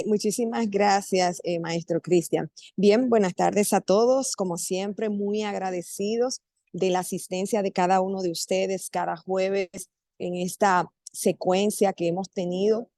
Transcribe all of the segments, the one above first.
Muchísimas gracias, maestro Cristian. Bien, buenas tardes a todos. Como siempre, muy agradecidos de la asistencia de cada uno de ustedes cada jueves en esta secuencia que hemos tenido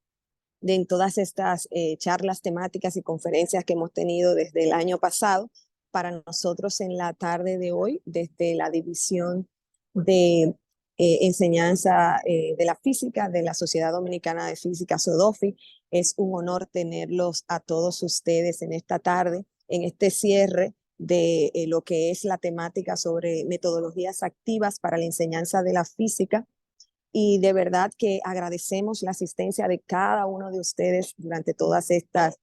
en todas estas charlas temáticas y conferencias que hemos tenido desde el año pasado. Para nosotros en la tarde de hoy, desde la División de Enseñanza de la Física de la Sociedad Dominicana de Física, SODOFI, es un honor tenerlos a todos ustedes en esta tarde, en este cierre de lo que es la temática sobre metodologías activas para la enseñanza de la física, y de verdad que agradecemos la asistencia de cada uno de ustedes durante todas estas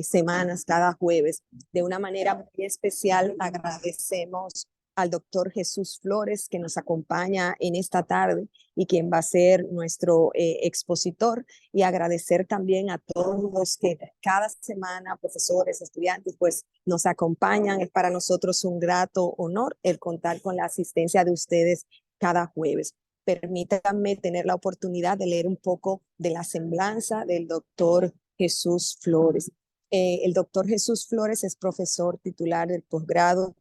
semanas, cada jueves. De una manera muy especial agradecemos al doctor Jesús Flores, que nos acompaña en esta tarde y quien va a ser nuestro expositor, y agradecer también a todos los que cada semana, profesores, estudiantes, pues nos acompañan. Es para nosotros un grato honor el contar con la asistencia de ustedes cada jueves. Permítanme tener la oportunidad de leer un poco de la semblanza del doctor Jesús Flores. El doctor Jesús Flores es profesor titular del posgrado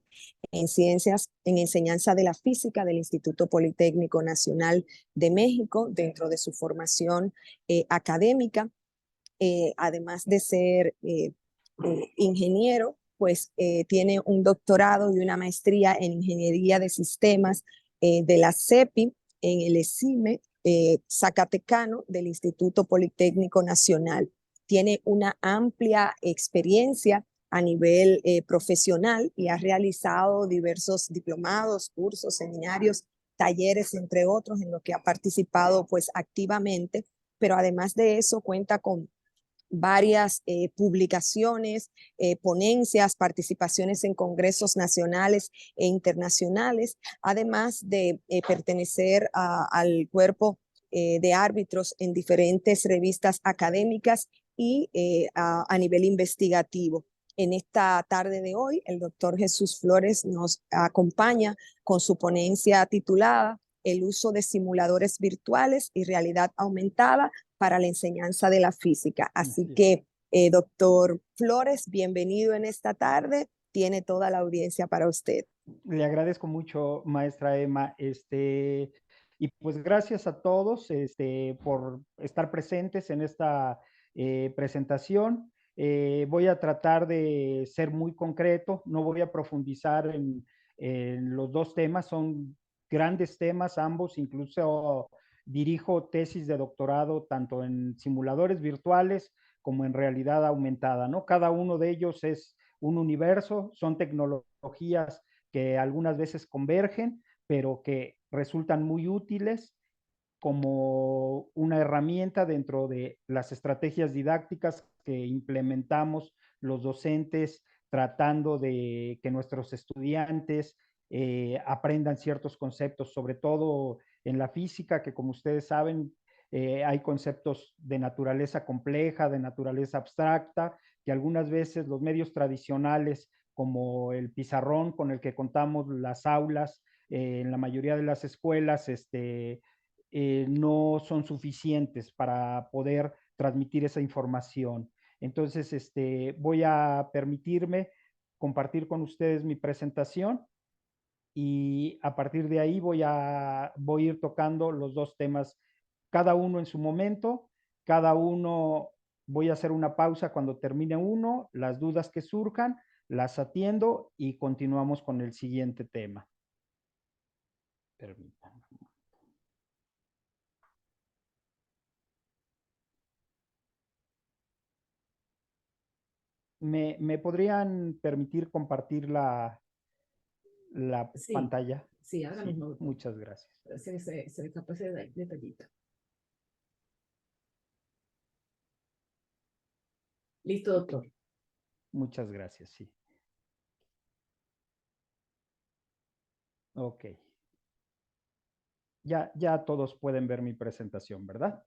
en Ciencias en Enseñanza de la Física del Instituto Politécnico Nacional de México, dentro de su formación académica. Además de ser ingeniero, pues tiene un doctorado y una maestría en Ingeniería de Sistemas de la CEPI, en el ESIME Zacatecano del Instituto Politécnico Nacional. Tiene una amplia experiencia a nivel profesional y ha realizado diversos diplomados, cursos, seminarios, talleres, entre otros, en los que ha participado pues activamente, pero además de eso cuenta con varias publicaciones, ponencias, participaciones en congresos nacionales e internacionales, además de pertenecer al cuerpo de árbitros en diferentes revistas académicas y a nivel investigativo. En esta tarde de hoy, el doctor Jesús Flores nos acompaña con su ponencia titulada El uso de simuladores virtuales y realidad aumentada para la enseñanza de la física. Así que, doctor Flores, bienvenido en esta tarde. Tiene toda la audiencia para usted. Le agradezco mucho, maestra Emma. Y pues gracias a todos por estar presentes en esta presentación. Voy a tratar de ser muy concreto, no voy a profundizar en los dos temas, son grandes temas ambos, incluso dirijo tesis de doctorado tanto en simuladores virtuales como en realidad aumentada, ¿no? Cada uno de ellos es un universo, son tecnologías que algunas veces convergen, pero que resultan muy útiles como una herramienta dentro de las estrategias didácticas que implementamos los docentes, tratando de que nuestros estudiantes aprendan ciertos conceptos, sobre todo en la física, que como ustedes saben, hay conceptos de naturaleza compleja, de naturaleza abstracta, que algunas veces los medios tradicionales, como el pizarrón con el que contamos las aulas en la mayoría de las escuelas, no son suficientes para poder transmitir esa información. Entonces, voy a permitirme compartir con ustedes mi presentación y a partir de ahí voy a ir tocando los dos temas, cada uno en su momento, cada uno voy a hacer una pausa cuando termine uno, las dudas que surjan, las atiendo y continuamos con el siguiente tema. Permítanme. ¿Me podrían permitir compartir la Sí, pantalla? sí, ahora Sí, mismo, doctor. muchas gracias. Se le tapó ese detallito. Listo, doctor. Muchas gracias, sí. Ok. Ya todos pueden ver mi presentación, ¿verdad?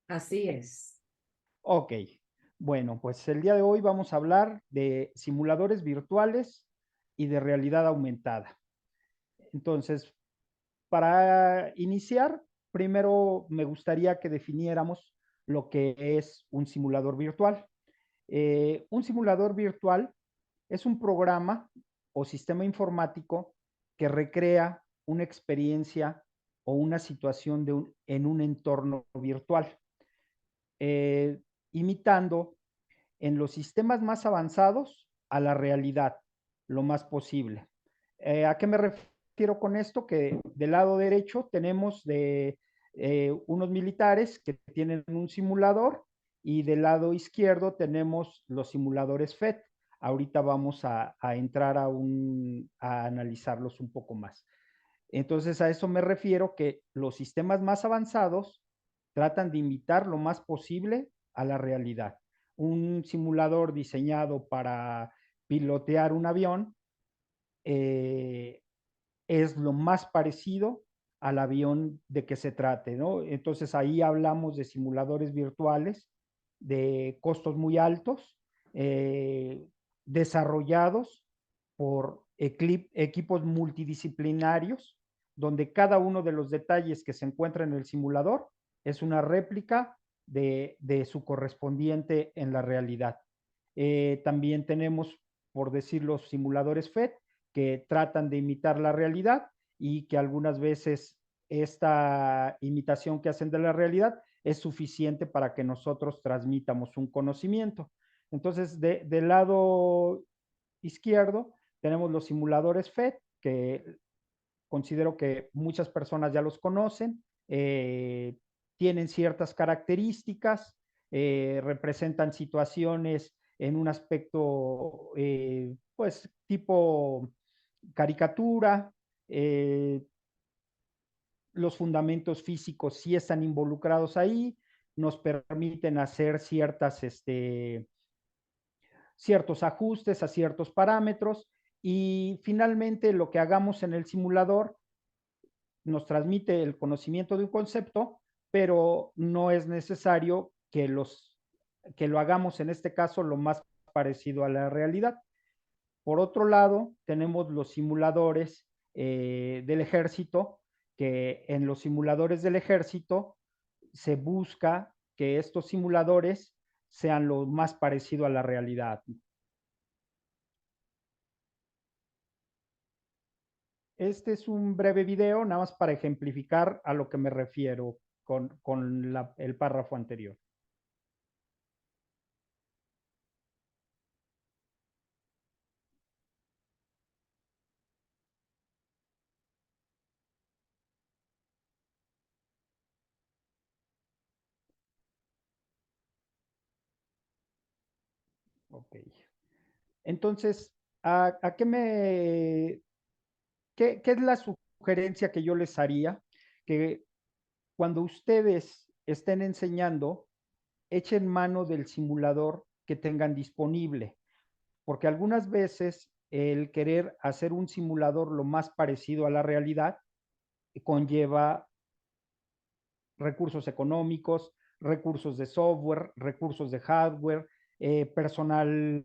Así es. Ok. Bueno, pues el día de hoy vamos a hablar de simuladores virtuales y de realidad aumentada. Entonces, para iniciar, primero me gustaría que definiéramos lo que es un simulador virtual. Un simulador virtual es un programa o sistema informático que recrea una experiencia o una situación en un entorno virtual, eh, imitando en los sistemas más avanzados a la realidad lo más posible. ¿A qué me refiero con esto? Que del lado derecho tenemos unos militares que tienen un simulador y del lado izquierdo tenemos los simuladores FET. Ahorita vamos a entrar a analizarlos un poco más. Entonces a eso me refiero que los sistemas más avanzados tratan de imitar lo más posible a la realidad. Un simulador diseñado para pilotear un avión es lo más parecido al avión de que se trate, ¿no? Entonces ahí hablamos de simuladores virtuales de costos muy altos, desarrollados por equipos multidisciplinarios, donde cada uno de los detalles que se encuentra en el simulador es una réplica de su correspondiente en la realidad. También tenemos, por decir, los simuladores FET, que tratan de imitar la realidad y que algunas veces esta imitación que hacen de la realidad es suficiente para que nosotros transmitamos un conocimiento. Entonces, del lado izquierdo tenemos los simuladores FET, que considero que muchas personas ya los conocen, tienen ciertas características, representan situaciones en un aspecto, pues, tipo caricatura, los fundamentos físicos sí están involucrados ahí, nos permiten hacer ciertos ajustes a ciertos parámetros y finalmente lo que hagamos en el simulador nos transmite el conocimiento de un concepto, pero no es necesario que lo hagamos en este caso lo más parecido a la realidad. Por otro lado, tenemos los simuladores del ejército, que en los simuladores del ejército se busca que estos simuladores sean lo más parecido a la realidad. Este es un breve video, nada más para ejemplificar a lo que me refiero con el párrafo anterior. Ok. Entonces, ¿a qué es la sugerencia que yo les haría? Que cuando ustedes estén enseñando, echen mano del simulador que tengan disponible, porque algunas veces el querer hacer un simulador lo más parecido a la realidad conlleva recursos económicos, recursos de software, recursos de hardware, personal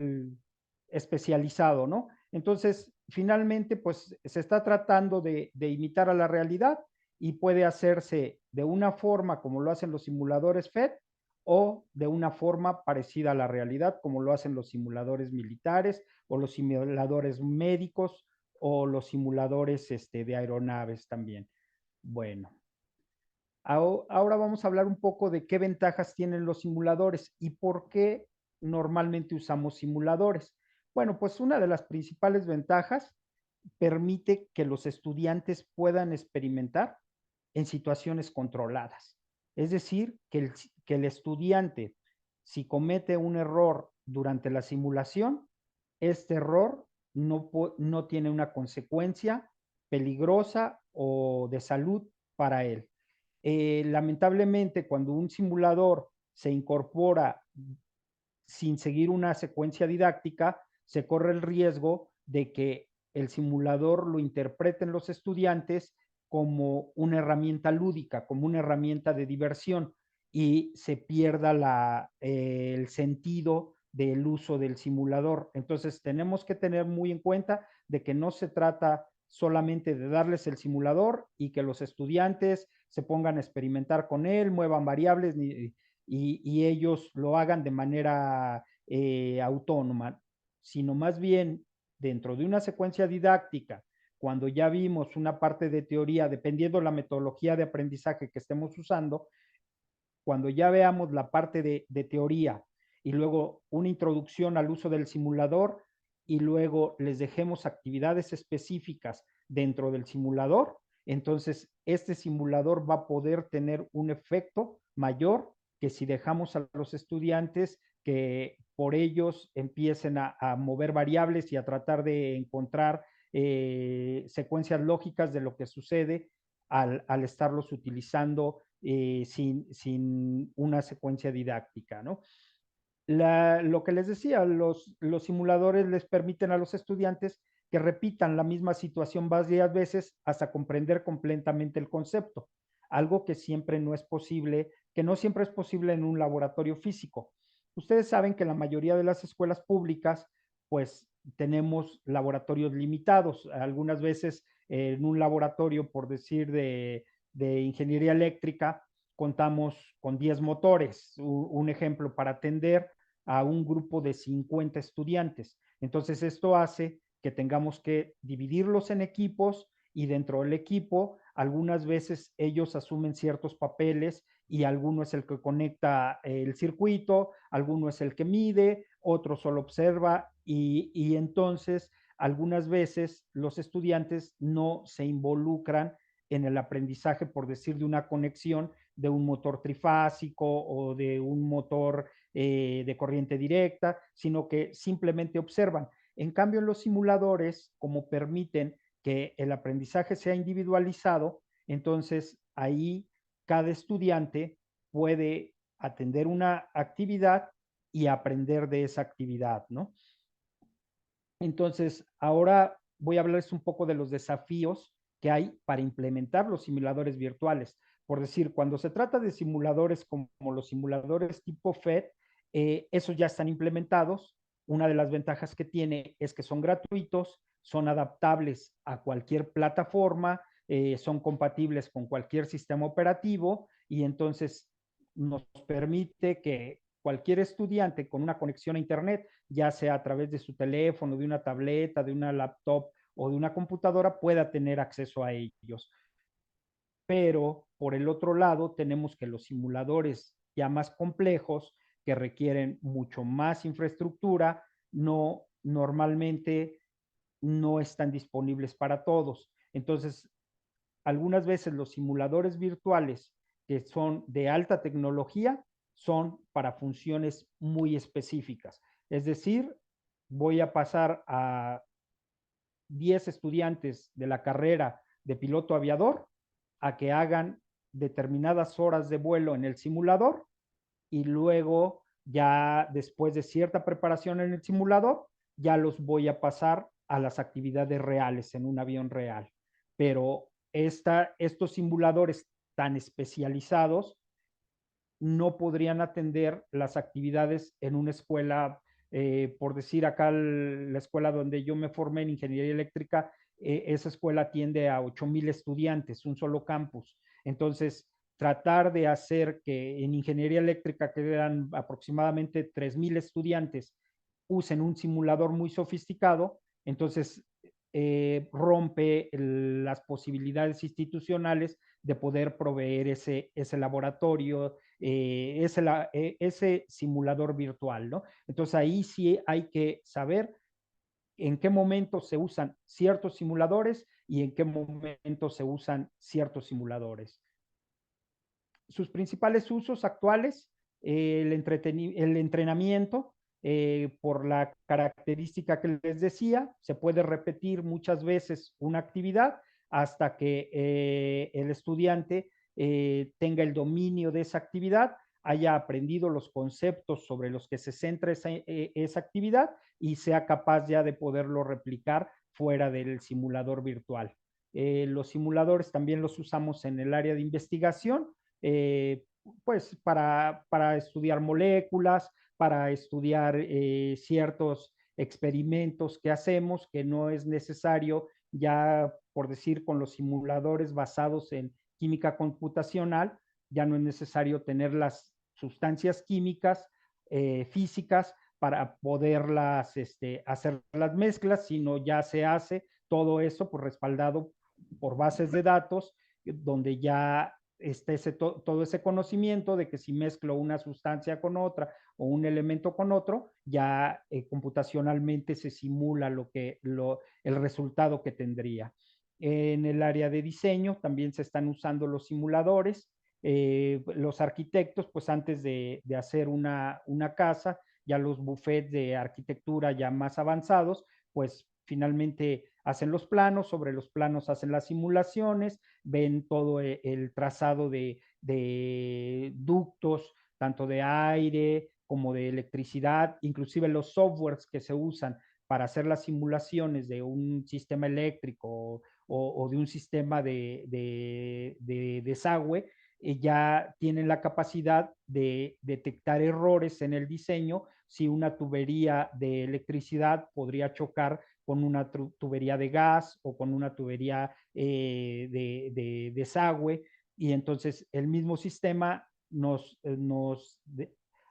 especializado, ¿no? Entonces, finalmente, pues se está tratando de imitar a la realidad y puede hacerse de una forma como lo hacen los simuladores FED o de una forma parecida a la realidad como lo hacen los simuladores militares o los simuladores médicos o los simuladores de aeronaves también. Bueno, ahora vamos a hablar un poco de qué ventajas tienen los simuladores y por qué normalmente usamos simuladores. Bueno, pues una de las principales ventajas permite que los estudiantes puedan experimentar en situaciones controladas. Es decir, que el estudiante, si comete un error durante la simulación, este error no tiene una consecuencia peligrosa o de salud para él. Lamentablemente, cuando un simulador se incorpora sin seguir una secuencia didáctica, se corre el riesgo de que el simulador lo interpreten los estudiantes como una herramienta lúdica, como una herramienta de diversión y se pierda el sentido del uso del simulador. Entonces tenemos que tener muy en cuenta de que no se trata solamente de darles el simulador y que los estudiantes se pongan a experimentar con él, muevan variables y ellos lo hagan de manera autónoma, sino más bien dentro de una secuencia didáctica, cuando ya vimos una parte de teoría, dependiendo la metodología de aprendizaje que estemos usando, cuando ya veamos la parte de teoría y luego una introducción al uso del simulador y luego les dejemos actividades específicas dentro del simulador, entonces este simulador va a poder tener un efecto mayor que si dejamos a los estudiantes que por ellos empiecen a mover variables y a tratar de encontrar secuencias lógicas de lo que sucede al estarlos utilizando sin una secuencia didáctica, ¿no? Lo que les decía, los simuladores les permiten a los estudiantes que repitan la misma situación varias veces hasta comprender completamente el concepto, algo que siempre no es posible, que no siempre es posible en un laboratorio físico. Ustedes saben que la mayoría de las escuelas públicas, pues tenemos laboratorios limitados. Algunas veces en un laboratorio, por decir, de ingeniería eléctrica, contamos con 10 motores, un ejemplo, para atender a un grupo de 50 estudiantes. Entonces, esto hace que tengamos que dividirlos en equipos y dentro del equipo, algunas veces ellos asumen ciertos papeles y alguno es el que conecta el circuito, alguno es el que mide, otro solo observa y entonces algunas veces los estudiantes no se involucran en el aprendizaje, por decir, de una conexión de un motor trifásico o de un motor de corriente directa, sino que simplemente observan. En cambio, en los simuladores, como permiten que el aprendizaje sea individualizado, entonces ahí cada estudiante puede atender una actividad y aprender de esa actividad, ¿no? Entonces, ahora voy a hablarles un poco de los desafíos que hay para implementar los simuladores virtuales. Por decir, cuando se trata de simuladores como los simuladores tipo FED, esos ya están implementados. Una de las ventajas que tiene es que son gratuitos, son adaptables a cualquier plataforma, son compatibles con cualquier sistema operativo y entonces nos permite que cualquier estudiante con una conexión a Internet, ya sea a través de su teléfono, de una tableta, de una laptop o de una computadora, pueda tener acceso a ellos. Pero por el otro lado, tenemos que los simuladores ya más complejos, que requieren mucho más infraestructura, normalmente no están disponibles para todos. Entonces, algunas veces los simuladores virtuales que son de alta tecnología son para funciones muy específicas. Es decir, voy a pasar a 10 estudiantes de la carrera de piloto aviador a que hagan determinadas horas de vuelo en el simulador y luego ya después de cierta preparación en el simulador, ya los voy a pasar a las actividades reales en un avión real. Pero estos simuladores tan especializados no podrían atender las actividades en una escuela, por decir acá la escuela donde yo me formé en ingeniería eléctrica, esa escuela atiende a 8,000 estudiantes, un solo campus. Entonces, tratar de hacer que en ingeniería eléctrica, que eran aproximadamente 3,000 estudiantes, usen un simulador muy sofisticado, entonces rompe las posibilidades institucionales de poder proveer ese laboratorio, ese simulador virtual, ¿no? Entonces ahí sí hay que saber en qué momento se usan ciertos simuladores y en qué momento se usan ciertos simuladores. Sus principales usos actuales, el entrenamiento, por la característica que les decía, se puede repetir muchas veces una actividad hasta que el estudiante tenga el dominio de esa actividad, haya aprendido los conceptos sobre los que se centra esa actividad y sea capaz ya de poderlo replicar fuera del simulador virtual. Los simuladores también los usamos en el área de investigación, pues para estudiar moléculas, para estudiar ciertos experimentos que hacemos, que no es necesario ya por decir, con los simuladores basados en química computacional, ya no es necesario tener las sustancias químicas, físicas, para poderlas hacer las mezclas, sino ya se hace todo eso por respaldado por bases de datos, donde ya está todo ese conocimiento de que si mezclo una sustancia con otra o un elemento con otro, ya computacionalmente se simula el resultado que tendría. En el área de diseño también se están usando los simuladores. Los arquitectos, pues antes de hacer una casa, ya los buffets de arquitectura ya más avanzados, pues finalmente hacen los planos, sobre los planos hacen las simulaciones, ven todo el trazado de ductos, tanto de aire como de electricidad, inclusive los softwares que se usan para hacer las simulaciones de un sistema eléctrico o de un sistema de desagüe, ya tienen la capacidad de detectar errores en el diseño. Si una tubería de electricidad podría chocar con una tubería de gas o con una tubería de desagüe, y entonces el mismo sistema nos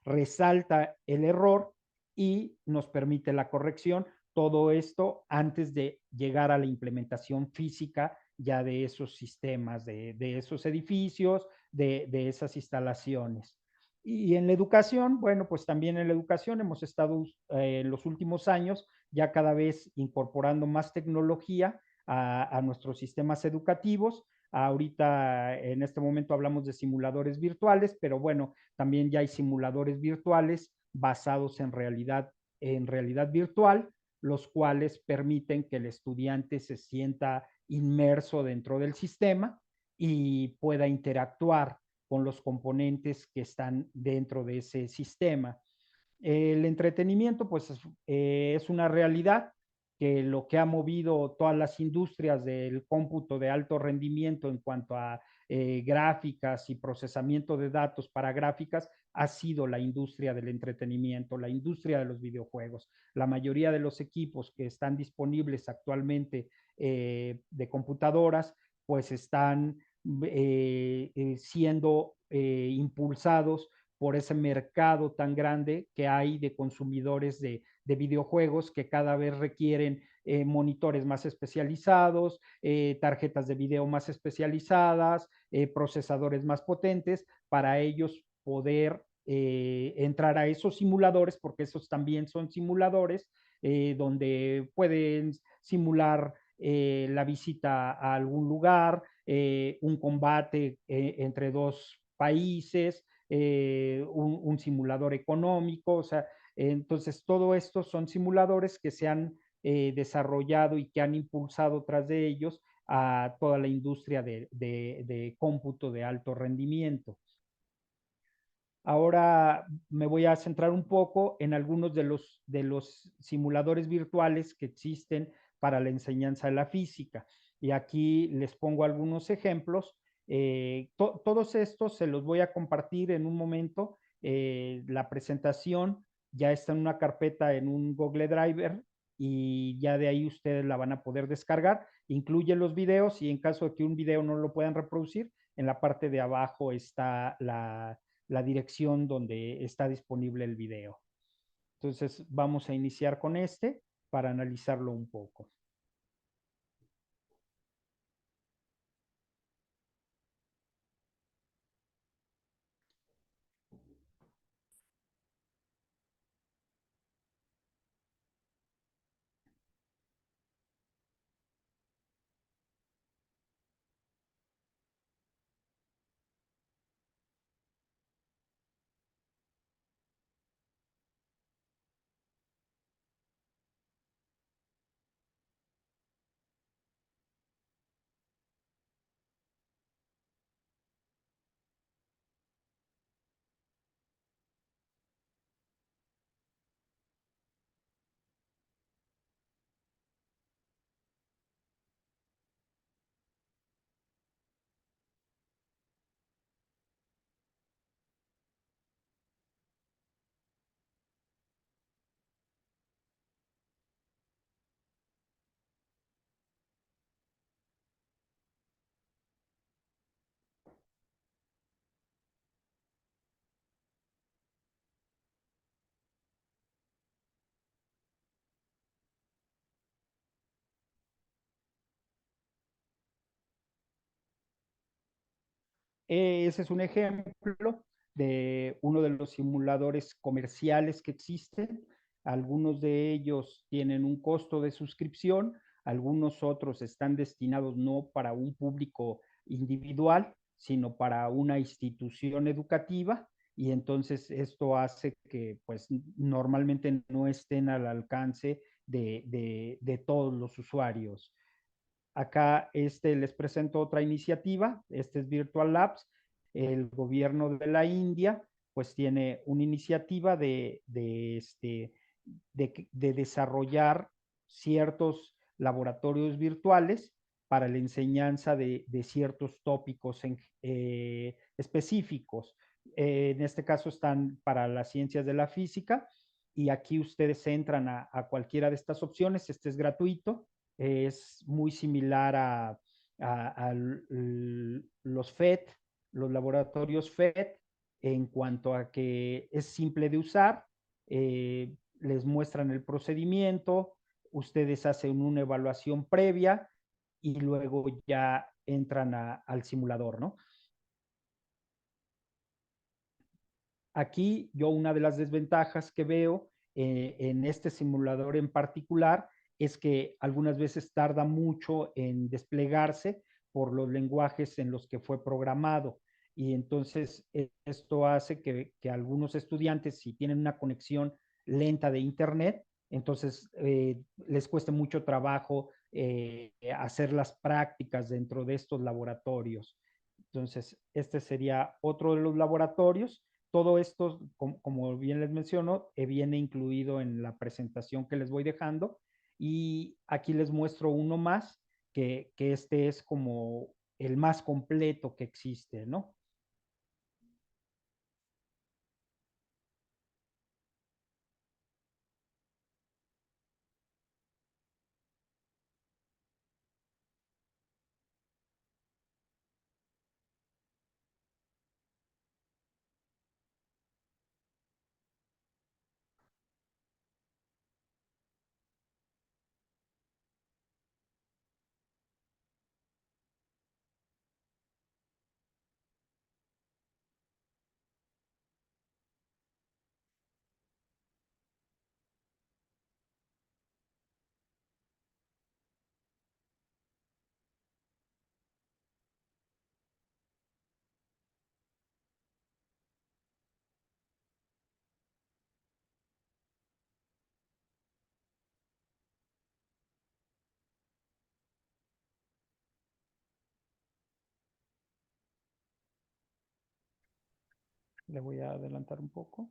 resalta el error y nos permite la corrección. Todo esto antes de llegar a la implementación física ya de esos sistemas, de esos edificios, de esas instalaciones. Y en la educación, bueno, pues también en la educación hemos estado en los últimos años ya cada vez incorporando más tecnología a nuestros sistemas educativos. Ahorita, en este momento hablamos de simuladores virtuales, pero bueno, también ya hay simuladores virtuales basados en realidad virtual, los cuales permiten que el estudiante se sienta inmerso dentro del sistema y pueda interactuar con los componentes que están dentro de ese sistema. El entretenimiento, pues, es una realidad que lo que ha movido todas las industrias del cómputo de alto rendimiento en cuanto a gráficas y procesamiento de datos para gráficas ha sido la industria del entretenimiento, la industria de los videojuegos. La mayoría de los equipos que están disponibles actualmente de computadoras, pues están siendo impulsados por ese mercado tan grande que hay de consumidores de videojuegos que cada vez requieren monitores más especializados, tarjetas de video más especializadas, procesadores más potentes, para ellos poder entrar a esos simuladores, porque esos también son simuladores, donde pueden simular la visita a algún lugar, un combate entre dos países, un simulador económico, o sea, entonces todo esto son simuladores que se han desarrollado y que han impulsado tras de ellos a toda la industria de cómputo de alto rendimiento. Ahora me voy a centrar un poco en algunos de los simuladores virtuales que existen para la enseñanza de la física. Y aquí les pongo algunos ejemplos. Todos estos se los voy a compartir en un momento. La presentación ya está en una carpeta en un Google Driver y ya de ahí ustedes la van a poder descargar. Incluye los videos y en caso de que un video no lo puedan reproducir, en la parte de abajo está la dirección donde está disponible el video. Entonces vamos a iniciar con este para analizarlo un poco. Ese es un ejemplo de uno de los simuladores comerciales que existen. Algunos de ellos tienen un costo de suscripción, algunos otros están destinados no para un público individual, sino para una institución educativa, y entonces esto hace que pues normalmente no estén al alcance de todos los usuarios. Acá les presento otra iniciativa, este es Virtual Labs. El gobierno de la India pues tiene una iniciativa de desarrollar ciertos laboratorios virtuales para la enseñanza de ciertos tópicos específicos. En este caso están para las ciencias de la física, y aquí ustedes entran a cualquiera de estas opciones. Este es gratuito, es muy similar a los FET, los laboratorios FET, en cuanto a que es simple de usar. Les muestran el procedimiento, ustedes hacen una evaluación previa y luego ya entran al simulador, ¿no? Aquí yo una de las desventajas que veo en este simulador en particular es que algunas veces tarda mucho en desplegarse por los lenguajes en los que fue programado. Y entonces esto hace que algunos estudiantes, si tienen una conexión lenta de Internet, entonces les cueste mucho trabajo hacer las prácticas dentro de estos laboratorios. Entonces, este sería otro de los laboratorios. Todo esto, como bien les menciono, viene incluido en la presentación que les voy dejando. Y aquí les muestro uno más, que este es como el más completo que existe, ¿no? Le voy a adelantar un poco.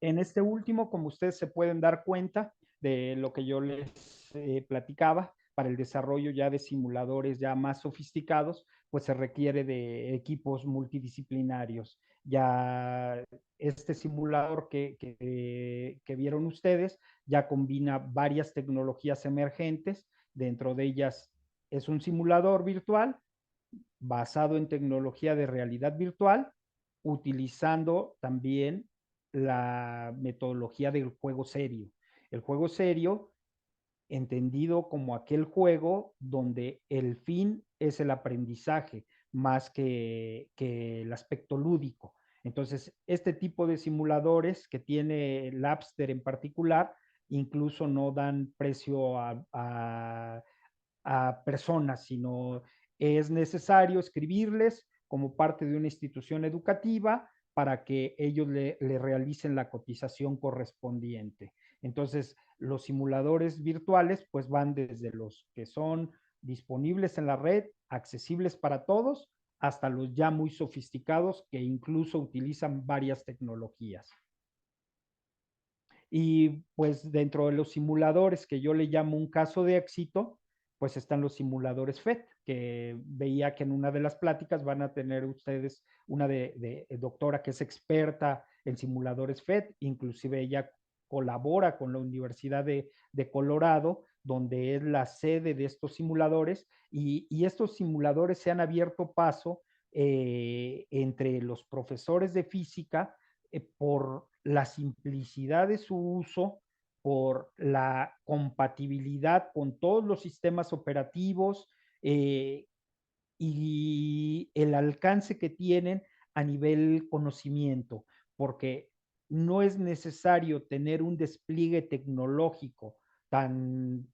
En este último, como ustedes se pueden dar cuenta de lo que yo les platicaba, para el desarrollo ya de simuladores ya más sofisticados, pues se requiere de equipos multidisciplinarios. Ya este simulador que vieron ustedes ya combina varias tecnologías emergentes. Dentro de ellas es un simulador virtual basado en tecnología de realidad virtual, utilizando también la metodología del juego serio. El juego serio, entendido como aquel juego donde el fin es el aprendizaje más que el aspecto lúdico. Entonces, este tipo de simuladores que tiene Labster en particular, incluso no dan precio a personas, sino es necesario escribirles como parte de una institución educativa para que ellos le realicen la cotización correspondiente. Entonces, los simuladores virtuales pues van desde los que son disponibles en la red, accesibles para todos, hasta los ya muy sofisticados que incluso utilizan varias tecnologías. Y pues dentro de los simuladores que yo le llamo un caso de éxito, pues están los simuladores FET, que veía que en una de las pláticas van a tener ustedes una de doctora que es experta en simuladores FET, inclusive ella colabora con la Universidad de Colorado, donde es la sede de estos simuladores, y estos simuladores se han abierto paso entre los profesores de física por la simplicidad de su uso, por la compatibilidad con todos los sistemas operativos y el alcance que tienen a nivel conocimiento, porque no es necesario tener un despliegue tecnológico tan,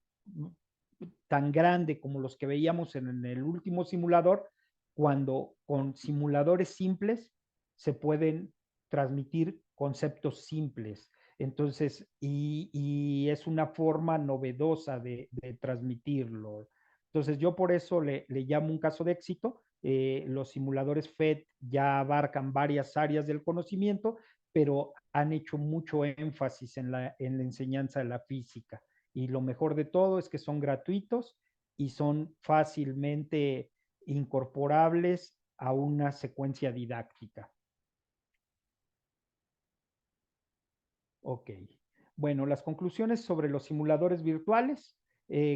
tan grande como los que veíamos en el último simulador, cuando con simuladores simples se pueden transmitir conceptos simples. Entonces, y es una forma novedosa de transmitirlo. Entonces, yo por eso le llamo un caso de éxito. Los simuladores FED ya abarcan varias áreas del conocimiento, pero han hecho mucho énfasis en la enseñanza de la física. Y lo mejor de todo es que son gratuitos y son fácilmente incorporables a una secuencia didáctica. Ok. Bueno, las conclusiones sobre los simuladores virtuales,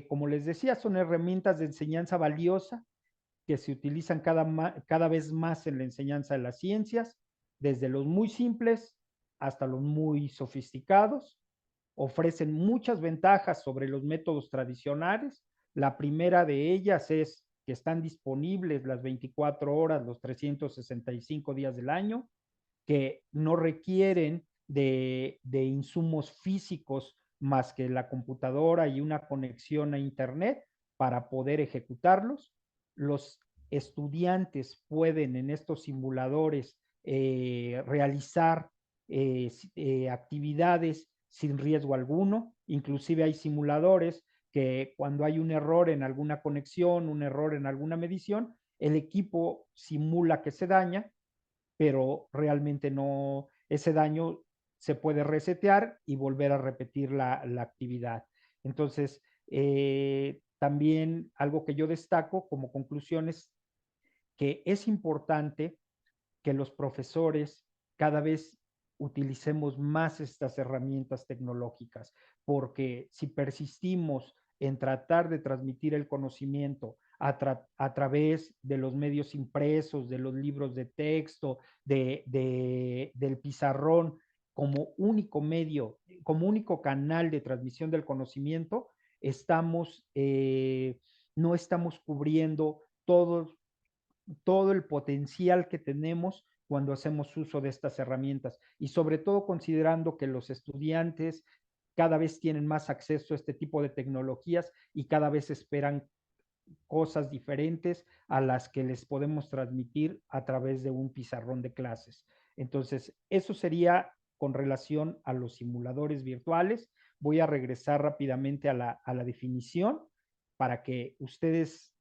como les decía, son herramientas de enseñanza valiosa que se utilizan cada vez más en la enseñanza de las ciencias, desde los muy simples hasta los muy sofisticados. Ofrecen muchas ventajas sobre los métodos tradicionales. La primera de ellas es que están disponibles las 24 horas, los 365 días del año, que no requieren de insumos físicos más que la computadora y una conexión a Internet para poder ejecutarlos. Los estudiantes pueden en estos simuladores realizar actividades sin riesgo alguno. Inclusive hay simuladores que cuando hay un error en alguna conexión, un error en alguna medición, el equipo simula que se daña, pero realmente no, ese daño se puede resetear y volver a repetir la actividad. Entonces, también algo que yo destaco como conclusión es que es importante que los profesores cada vez utilicemos más estas herramientas tecnológicas, porque si persistimos en tratar de transmitir el conocimiento a través de los medios impresos, de los libros de texto, del pizarrón, como único medio, como único canal de transmisión del conocimiento, no estamos cubriendo todo el potencial que tenemos cuando hacemos uso de estas herramientas y sobre todo considerando que los estudiantes cada vez tienen más acceso a este tipo de tecnologías y cada vez esperan cosas diferentes a las que les podemos transmitir a través de un pizarrón de clases. Entonces, eso sería con relación a los simuladores virtuales. Voy a regresar rápidamente a la definición para que ustedes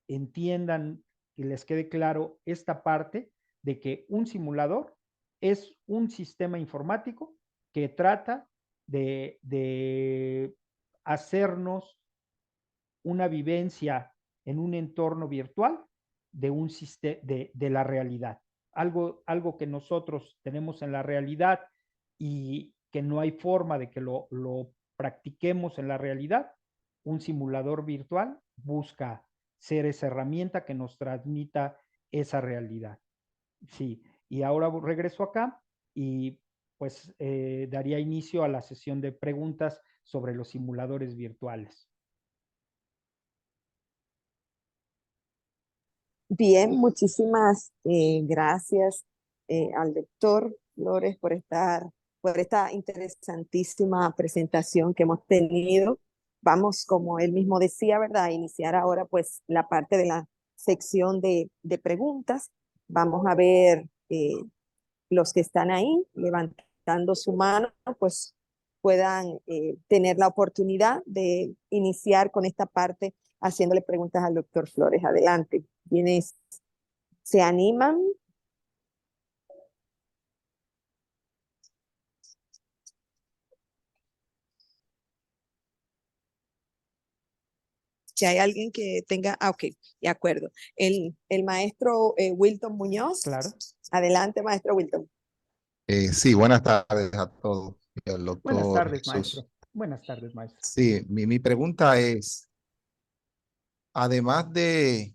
entiendan y les quede claro esta parte de que un simulador es un sistema informático que trata de hacernos una vivencia en un entorno virtual de la realidad. Algo que nosotros tenemos en la realidad y que no hay forma de que lo practiquemos en la realidad, un simulador virtual busca ser esa herramienta que nos transmita esa realidad. Sí, y ahora regreso acá y pues daría inicio a la sesión de preguntas sobre los simuladores virtuales. Bien, muchísimas gracias al doctor Flores por esta interesantísima presentación que hemos tenido. Vamos, como él mismo decía, ¿verdad? A iniciar ahora pues la parte de la sección de preguntas. Vamos a ver los que están ahí levantando su mano, pues puedan tener la oportunidad de iniciar con esta parte haciéndole preguntas al doctor Flores. Adelante. ¿Quiénes se animan? Si hay alguien que tenga, ok, de acuerdo. El maestro Wilton Muñoz. Claro. Adelante, maestro Wilton. Sí, buenas tardes a todos. El Buenas doctor tardes, Jesús. maestro. Buenas tardes, maestro. Sí, mi pregunta es, además de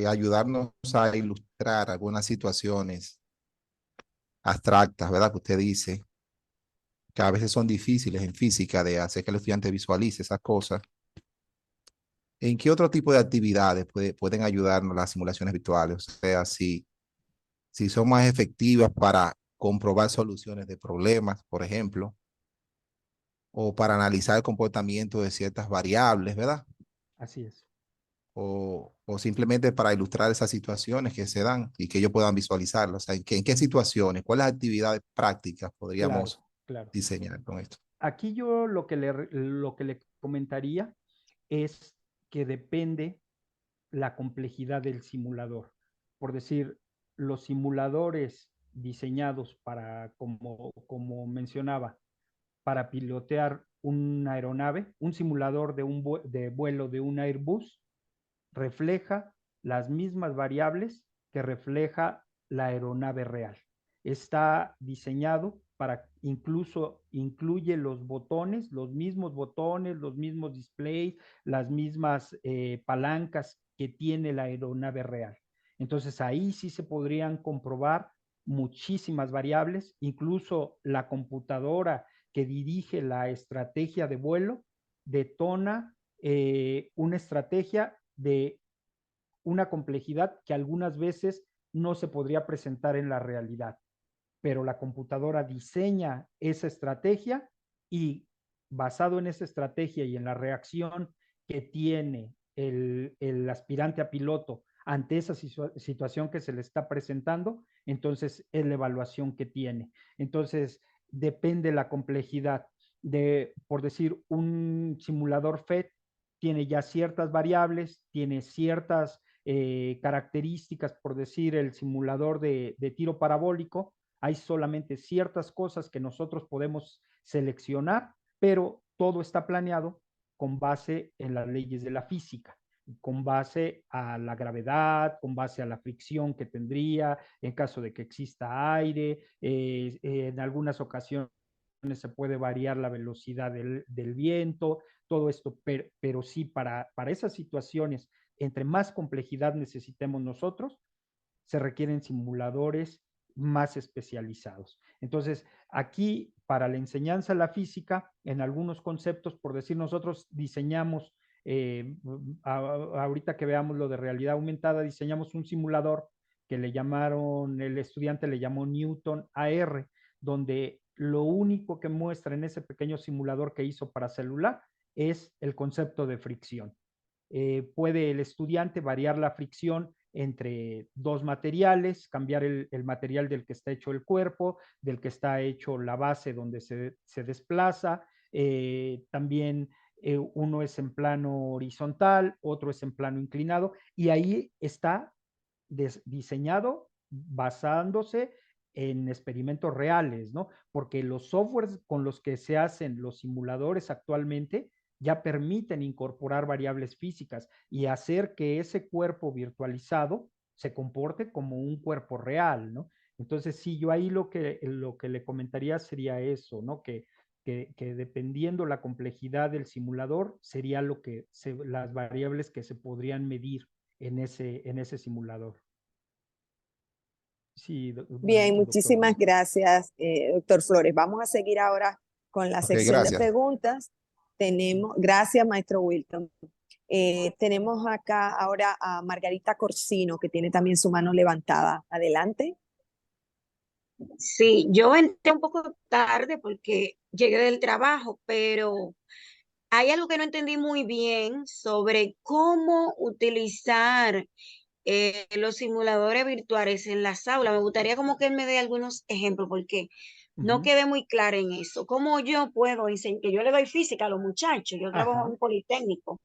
ayudarnos a ilustrar algunas situaciones abstractas, ¿verdad? Que usted dice, que a veces son difíciles en física de hacer que el estudiante visualice esas cosas. ¿En qué otro tipo de actividades pueden ayudarnos las simulaciones virtuales? O sea, si son más efectivas para comprobar soluciones de problemas, por ejemplo, o para analizar el comportamiento de ciertas variables, ¿verdad? Así es. O simplemente para ilustrar esas situaciones que se dan y que ellos puedan visualizarlas. O sea, en qué situaciones, cuáles actividades prácticas Claro, podríamos claro. diseñar con esto? Aquí yo lo que le comentaría es que depende la complejidad del simulador. Por decir, los simuladores diseñados para, como mencionaba, para pilotear una aeronave, un simulador de vuelo de un Airbus refleja las mismas variables que refleja la aeronave real. Está diseñado para incluso incluye los mismos displays, las mismas palancas que tiene la aeronave real. Entonces ahí sí se podrían comprobar muchísimas variables, incluso la computadora que dirige la estrategia de vuelo detona una estrategia de una complejidad que algunas veces no se podría presentar en la realidad, pero la computadora diseña esa estrategia y basado en esa estrategia y en la reacción que tiene el aspirante a piloto ante esa situación que se le está presentando, entonces es la evaluación que tiene. Entonces, depende la complejidad por decir, un simulador FET tiene ya ciertas variables, tiene ciertas características, por decir, el simulador de tiro parabólico, hay solamente ciertas cosas que nosotros podemos seleccionar, pero todo está planeado con base en las leyes de la física, con base a la gravedad, con base a la fricción que tendría en caso de que exista aire, en algunas ocasiones se puede variar la velocidad del viento, todo esto, pero sí para esas situaciones, entre más complejidad necesitemos nosotros, se requieren simuladores más especializados. Entonces, aquí para la enseñanza de la física, en algunos conceptos, por decir, nosotros diseñamos, ahorita que veamos lo de realidad aumentada, diseñamos un simulador que le llamaron, el estudiante le llamó Newton AR, donde lo único que muestra en ese pequeño simulador que hizo para celular es el concepto de fricción. Puede el estudiante variar la fricción entre dos materiales, cambiar el material del que está hecho el cuerpo, del que está hecho la base donde se desplaza. También uno es en plano horizontal, otro es en plano inclinado, y ahí está diseñado basándose en experimentos reales, ¿no? Porque los softwares con los que se hacen los simuladores actualmente ya permiten incorporar variables físicas y hacer que ese cuerpo virtualizado se comporte como un cuerpo real, ¿no? Entonces, sí, yo ahí lo que le comentaría sería eso, ¿no? Que dependiendo la complejidad del simulador, sería las variables que se podrían medir en ese simulador. Sí, Bien, doctor. muchísimas gracias, doctor Flores. Vamos a seguir ahora con la sección de Gracias. preguntas. Gracias, maestro Wilton. Tenemos acá ahora a Margarita Corsino, que tiene también su mano levantada. Adelante. Sí, yo entré un poco tarde porque llegué del trabajo, pero hay algo que no entendí muy bien sobre cómo utilizar los simuladores virtuales en las aulas. Me gustaría como que él me dé algunos ejemplos porque no quedé muy clara en eso. ¿Cómo yo puedo enseñar? Que yo le doy física a los muchachos, yo trabajo en un politécnico.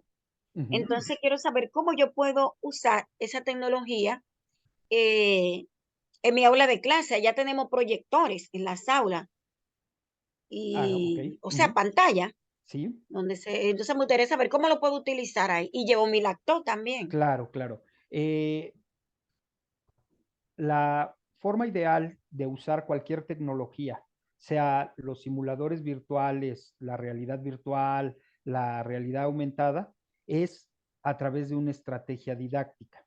Entonces quiero saber cómo yo puedo usar esa tecnología en mi aula de clase. Allá tenemos proyectores en las aulas y, Ok. o sea, pantalla. ¿sí? Entonces me interesa ver cómo lo puedo utilizar ahí. Y llevo mi laptop también. Claro, claro. La forma ideal de usar cualquier tecnología, sea los simuladores virtuales, la realidad virtual, la realidad aumentada, es a través de una estrategia didáctica,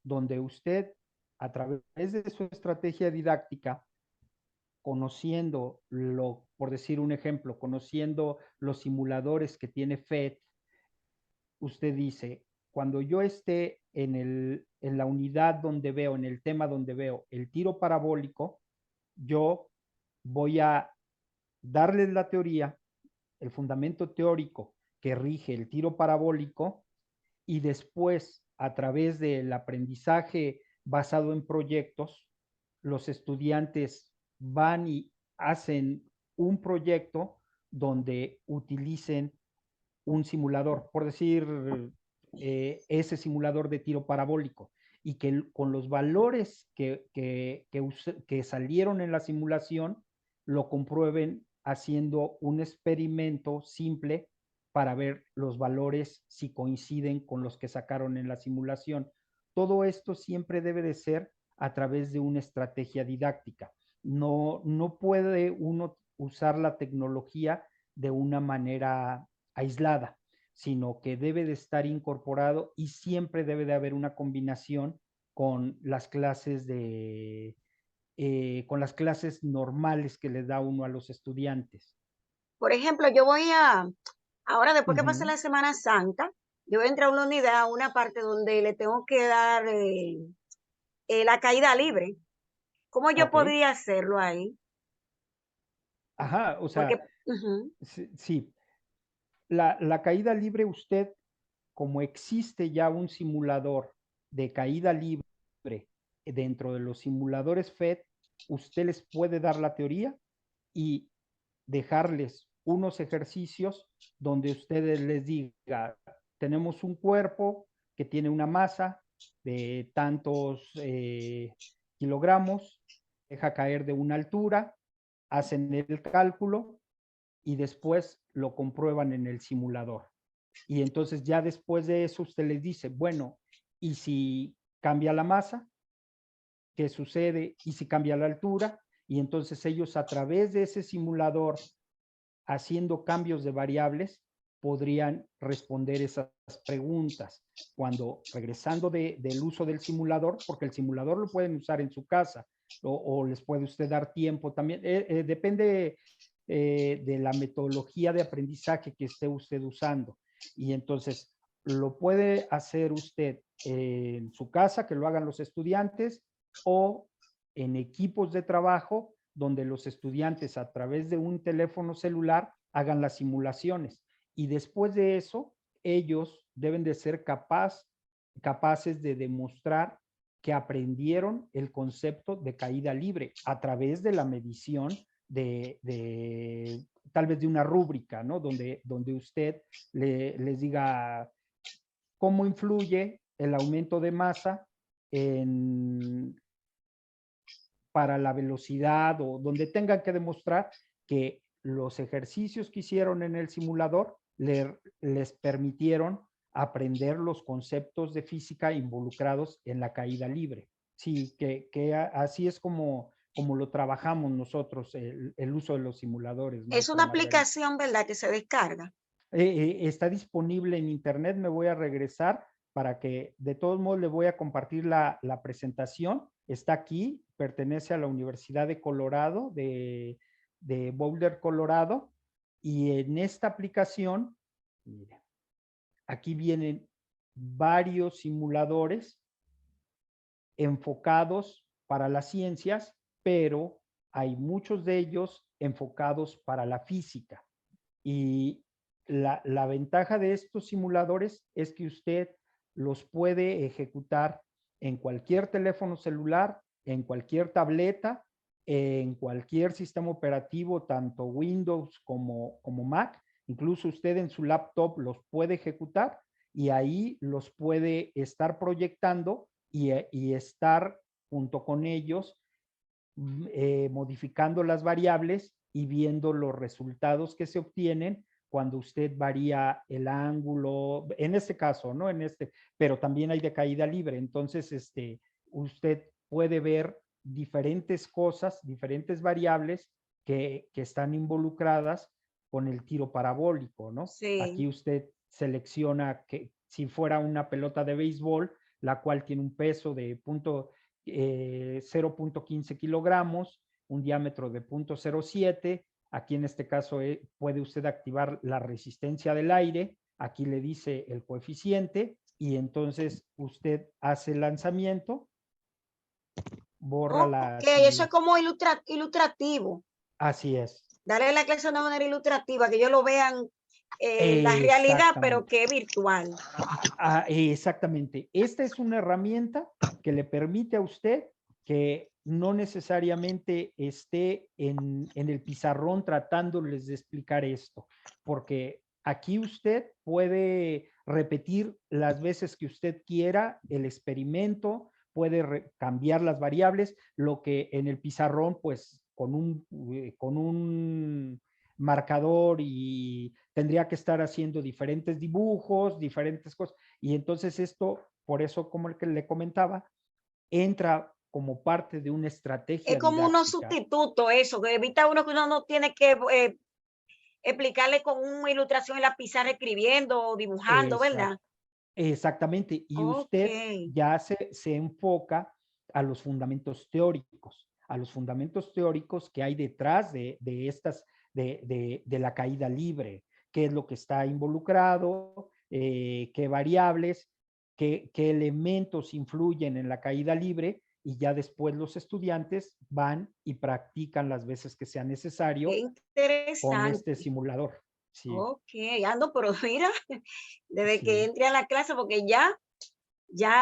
donde usted, a través de su estrategia didáctica, conociendo por decir un ejemplo, conociendo los simuladores que tiene FED, usted dice, cuando yo esté en la unidad donde veo, en el tema donde veo el tiro parabólico, yo voy a darles la teoría, el fundamento teórico que rige el tiro parabólico, y después, a través del aprendizaje basado en proyectos, los estudiantes van y hacen un proyecto donde utilicen un simulador, por decir, ese simulador de tiro parabólico, y que con los valores que salieron en la simulación, lo comprueben haciendo un experimento simple para ver los valores si coinciden con los que sacaron en la simulación. Todo esto siempre debe de ser a través de una estrategia didáctica. No puede uno usar la tecnología de una manera aislada, sino que debe de estar incorporado y siempre debe de haber una combinación con las clases con las clases normales que les da uno a los estudiantes. Por ejemplo, ahora después que pase la Semana Santa, yo voy a entrar a una unidad, a una parte donde le tengo que dar la caída libre. ¿Cómo yo Ok. podría hacerlo ahí? Ajá, o Porque, sea, sí, la caída libre, usted, como existe ya un simulador de caída libre dentro de los simuladores FED, usted les puede dar la teoría y dejarles unos ejercicios donde ustedes les diga, tenemos un cuerpo que tiene una masa de tantos kilogramos, deja caer de una altura, hacen el cálculo y después lo comprueban en el simulador. Y entonces ya después de eso usted les dice, bueno, ¿y si cambia la masa? ¿Qué sucede? ¿Y si cambia la altura? Y entonces ellos, a través de ese simulador, haciendo cambios de variables, podrían responder esas preguntas. Cuando regresando del uso del simulador, porque el simulador lo pueden usar en su casa o les puede usted dar tiempo también, depende de la metodología de aprendizaje que esté usted usando. Y entonces lo puede hacer usted en su casa, que lo hagan los estudiantes, o en equipos de trabajo donde los estudiantes, a través de un teléfono celular, hagan las simulaciones. Y después de eso, ellos deben de ser capaces de demostrar que aprendieron el concepto de caída libre a través de la medición tal vez de una rúbrica, ¿no? Donde usted les diga cómo influye el aumento de masa para la velocidad, o donde tengan que demostrar que los ejercicios que hicieron en el simulador les permitieron aprender los conceptos de física involucrados en la caída libre. Sí, que así es como lo trabajamos nosotros, el uso de los simuladores. es una aplicación, ¿verdad?, que se descarga. Está disponible en internet, me voy a regresar para que, de todos modos, le voy a compartir la presentación. Está aquí, pertenece a la Universidad de Colorado, de Boulder, Colorado, y en esta aplicación, mire, aquí vienen varios simuladores enfocados para las ciencias, pero hay muchos de ellos enfocados para la física. Y la ventaja de estos simuladores es que usted los puede ejecutar en cualquier teléfono celular, en cualquier tableta, en cualquier sistema operativo, tanto Windows como Mac. Incluso usted en su laptop los puede ejecutar y ahí los puede estar proyectando y estar junto con ellos modificando las variables y viendo los resultados que se obtienen cuando usted varía el ángulo, en este caso, ¿no? Pero también hay de caída libre. Entonces, usted puede ver diferentes cosas, diferentes variables que están involucradas con el tiro parabólico, ¿no? Sí. Aquí usted selecciona que si fuera una pelota de béisbol, la cual tiene un peso de 0.15 kilogramos, un diámetro de 0.07. Aquí en este caso puede usted activar la resistencia del aire. Aquí le dice el coeficiente y entonces usted hace el lanzamiento, borra la... Ok, eso es como ilustrativo. Así es. Darle la clase de una manera ilustrativa, que ellos lo vean la realidad, pero que es virtual. Exactamente. Esta es una herramienta que le permite a usted que no necesariamente esté en el pizarrón tratándoles de explicar esto, porque aquí usted puede repetir las veces que usted quiera el experimento, puede cambiar las variables, lo que en el pizarrón, pues con un marcador y tendría que estar haciendo diferentes dibujos, diferentes cosas. Y entonces esto, por eso, como el que le comentaba, entra como parte de una estrategia Es como unos sustitutos, eso, que evita uno que uno no tiene que explicarle con una ilustración en la pizarra escribiendo o dibujando, ¿verdad? Exactamente. Y usted ya se enfoca a los fundamentos teóricos que hay detrás de estas, de la caída libre, qué es lo que está involucrado, qué variables, qué elementos influyen en la caída libre, y ya después los estudiantes van y practican las veces que sea necesario con este simulador. Sí. Ok, ando, pero mira, desde que entre a la clase, porque ya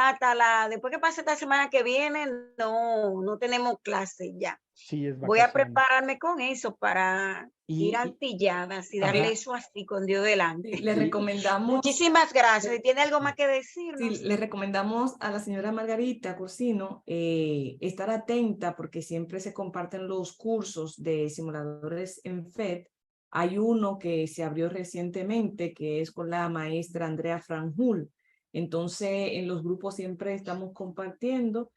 hasta después que pase esta semana que viene, no tenemos clase ya. Sí, es voy a prepararme con eso para ir antilladas y darle eso así con Dios delante. Le recomendamos. Muchísimas gracias. ¿Y tiene algo más que decirnos? Sí, le recomendamos a la señora Margarita Cursino estar atenta porque siempre se comparten los cursos de simuladores en FED. Hay uno que se abrió recientemente que es con la maestra Andrea Franjul. Entonces, en los grupos siempre estamos compartiendo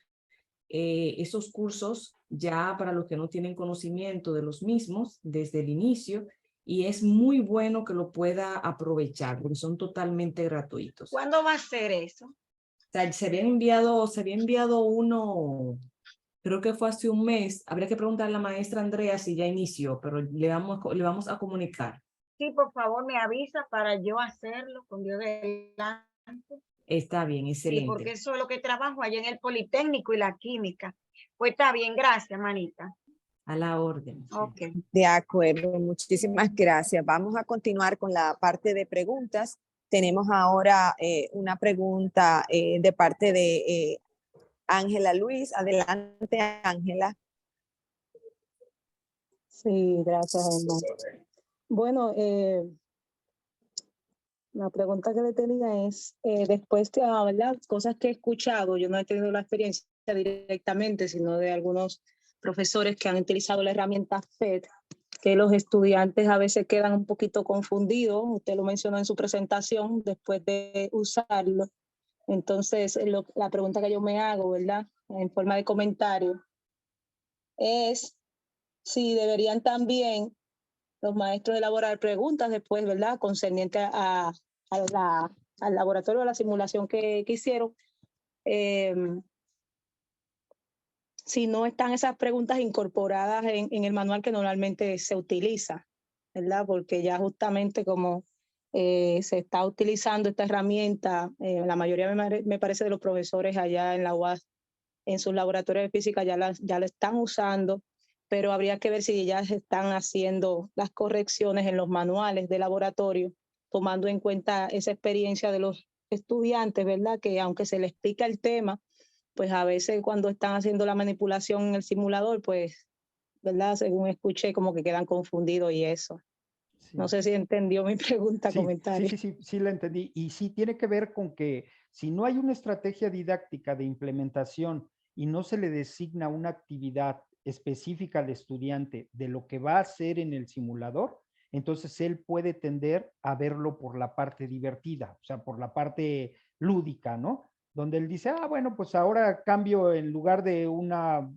esos cursos ya para los que no tienen conocimiento de los mismos desde el inicio, y es muy bueno que lo pueda aprovechar porque son totalmente gratuitos. ¿Cuándo va a ser eso? O sea, se había enviado uno, creo que fue hace un mes. Habría que preguntarle a la maestra Andrea si ya inició, pero le vamos a comunicar. Sí, por favor, me avisa para yo hacerlo con Dios delante. Está bien, excelente. Sí, porque eso es lo que trabajo allá en el Politécnico y la química. Pues está bien, gracias, manita. A la orden. Ok. De acuerdo, muchísimas gracias. Vamos a continuar con la parte de preguntas. Tenemos ahora una pregunta de parte de Ángela Luis. Adelante, Ángela. Sí, gracias, Emma. Bueno, la pregunta que le tenía es, después de ¿verdad? Cosas que he escuchado, yo no he tenido la experiencia directamente, sino de algunos profesores que han utilizado la herramienta FED, que los estudiantes a veces quedan un poquito confundidos. Usted lo mencionó en su presentación después de usarlo. Entonces, la pregunta que yo me hago, ¿verdad? En forma de comentario, es si deberían también los maestros elaborar preguntas después, ¿verdad? Concerniente al laboratorio, a la simulación que hicieron. Si no están esas preguntas incorporadas en el manual que normalmente se utiliza, ¿verdad? Porque ya justamente como se está utilizando esta herramienta, la mayoría me parece de los profesores allá en la UAS, en sus laboratorios de física ya la están usando, pero habría que ver si ya se están haciendo las correcciones en los manuales de laboratorio, tomando en cuenta esa experiencia de los estudiantes, ¿verdad? Que aunque se les explica el tema, pues a veces cuando están haciendo la manipulación en el simulador, pues, ¿verdad? Según escuché, como que quedan confundidos y eso. Sí. No sé si entendió mi pregunta, comentario. Sí, la entendí. Y sí tiene que ver con que si no hay una estrategia didáctica de implementación y no se le designa una actividad específica al estudiante de lo que va a hacer en el simulador, Entonces él puede tender a verlo por la parte divertida, o sea, por la parte lúdica, ¿no? Donde él dice, ah, bueno, pues ahora cambio en lugar de una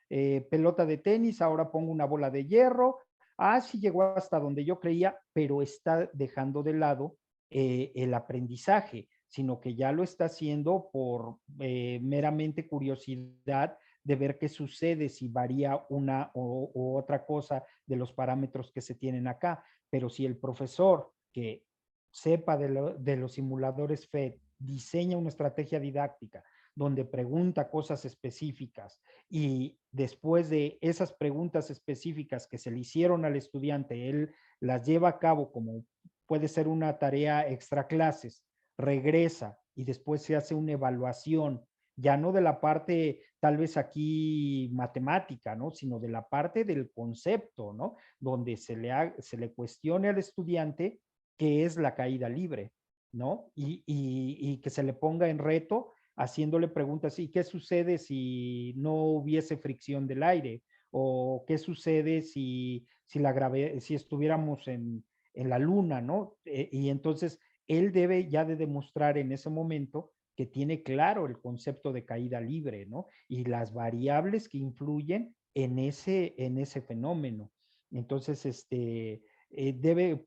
pelota de tenis, ahora pongo una bola de hierro. Ah, sí llegó hasta donde yo creía, pero está dejando de lado el aprendizaje, sino que ya lo está haciendo por meramente curiosidad de ver qué sucede si varía una o otra cosa de los parámetros que se tienen acá. Pero si el profesor que sepa de los simuladores FED diseña una estrategia didáctica donde pregunta cosas específicas y después de esas preguntas específicas que se le hicieron al estudiante, él las lleva a cabo como puede ser una tarea extra clases, regresa y después se hace una evaluación, ya no de la parte tal vez aquí matemática, ¿no? Sino de la parte del concepto, ¿no? Donde se le cuestione al estudiante qué es la caída libre, ¿no? Y que se le ponga en reto haciéndole preguntas, ¿y qué sucede si no hubiese fricción del aire? ¿O qué sucede si estuviéramos en la luna, ¿no? Y entonces él debe ya de demostrar en ese momento que tiene claro el concepto de caída libre, ¿no? Y las variables que influyen en ese fenómeno. Entonces,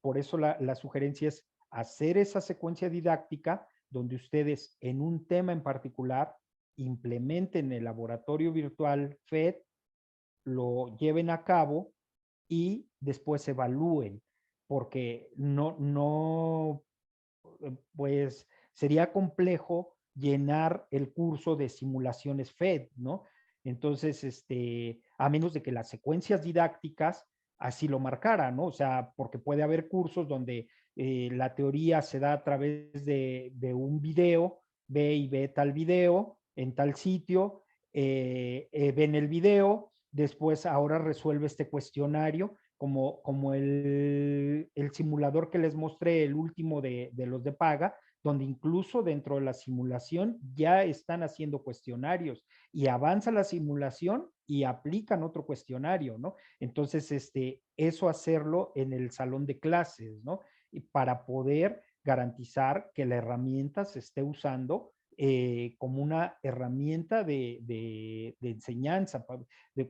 por eso la sugerencia es hacer esa secuencia didáctica donde ustedes en un tema en particular implementen el laboratorio virtual FED, lo lleven a cabo y después evalúen, porque pues sería complejo llenar el curso de simulaciones FED, ¿no? Entonces, a menos de que las secuencias didácticas así lo marcaran, ¿no? O sea, porque puede haber cursos donde la teoría se da a través de un video, ve y ve tal video en tal sitio, ven el video, después ahora resuelve este cuestionario, como el simulador que les mostré, el último de los de paga, donde incluso dentro de la simulación ya están haciendo cuestionarios y avanza la simulación y aplican otro cuestionario, ¿no? Entonces, eso hacerlo en el salón de clases, ¿no? Y para poder garantizar que la herramienta se esté usando como una herramienta de enseñanza,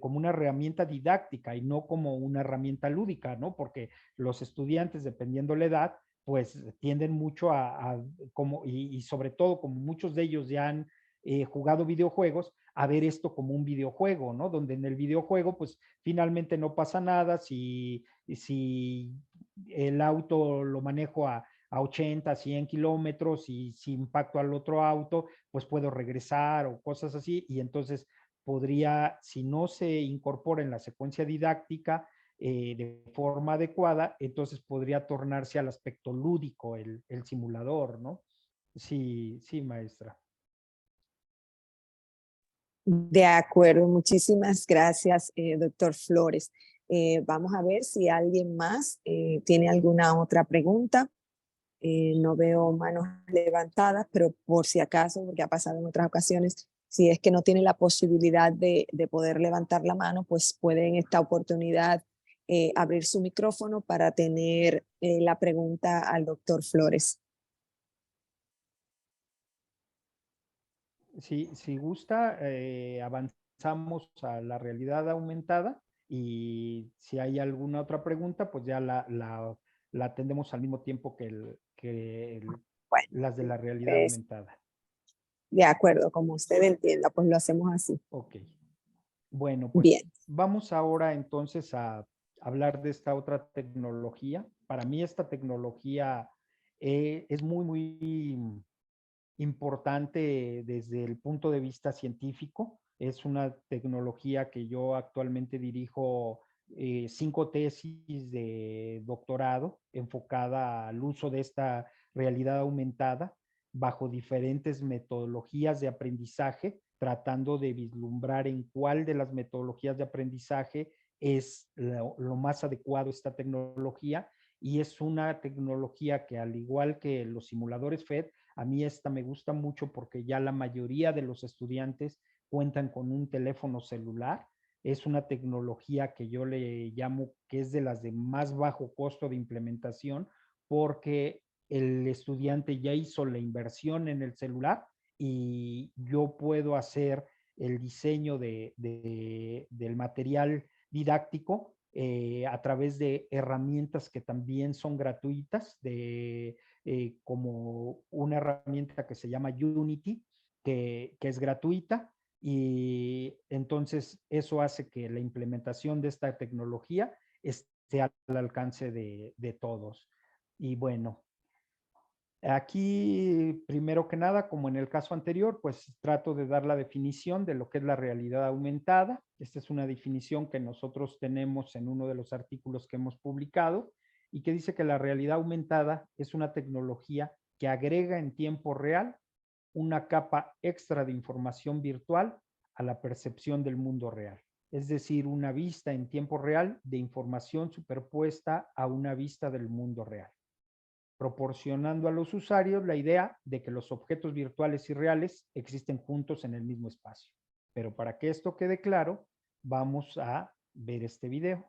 como una herramienta didáctica y no como una herramienta lúdica, ¿no? Porque los estudiantes, dependiendo la edad, pues tienden mucho y sobre todo como muchos de ellos ya han jugado videojuegos, a ver esto como un videojuego, ¿no? Donde en el videojuego, pues finalmente no pasa nada si el auto lo manejo a 80, 100 kilómetros y si impacto al otro auto, pues puedo regresar o cosas así. Y entonces podría, si no se incorpora en la secuencia didáctica de forma adecuada, entonces podría tornarse al aspecto lúdico el simulador, ¿no? Sí, sí, maestra. De acuerdo, muchísimas gracias, doctor Flores. Vamos a ver si alguien más tiene alguna otra pregunta. No veo manos levantadas, pero por si acaso, porque ha pasado en otras ocasiones, si es que no tiene la posibilidad de poder levantar la mano, pues puede en esta oportunidad abrir su micrófono para tener la pregunta al doctor Flores. Si gusta, avanzamos a la realidad aumentada y si hay alguna otra pregunta, pues ya la atendemos al mismo tiempo Bueno, las de la realidad pues, aumentada. de acuerdo, como usted entienda, pues lo hacemos así. Ok. Bueno, pues Bien. vamos ahora entonces a hablar de esta otra tecnología. Para mí esta tecnología es muy, muy importante desde el punto de vista científico. Es una tecnología que yo actualmente dirijo 5 tesis de doctorado enfocada al uso de esta realidad aumentada bajo diferentes metodologías de aprendizaje, tratando de vislumbrar en cuál de las metodologías de aprendizaje es lo más adecuado esta tecnología. Y es una tecnología que, al igual que los simuladores FED, a mí esta me gusta mucho porque ya la mayoría de los estudiantes cuentan con un teléfono celular es una tecnología que yo le llamo que es de las de más bajo costo de implementación, porque el estudiante ya hizo la inversión en el celular y yo puedo hacer el diseño del material didáctico a través de herramientas que también son gratuitas, como una herramienta que se llama Unity, que es gratuita, y entonces eso hace que la implementación de esta tecnología esté al alcance de todos. Y bueno, aquí, primero que nada, como en el caso anterior, pues trato de dar la definición de lo que es la realidad aumentada. Esta es una definición que nosotros tenemos en uno de los artículos que hemos publicado y que dice que la realidad aumentada es una tecnología que agrega en tiempo real una capa extra de información virtual a la percepción del mundo real. Es decir, una vista en tiempo real de información superpuesta a una vista del mundo real, proporcionando a los usuarios la idea de que los objetos virtuales y reales existen juntos en el mismo espacio. Pero para que esto quede claro, vamos a ver este video.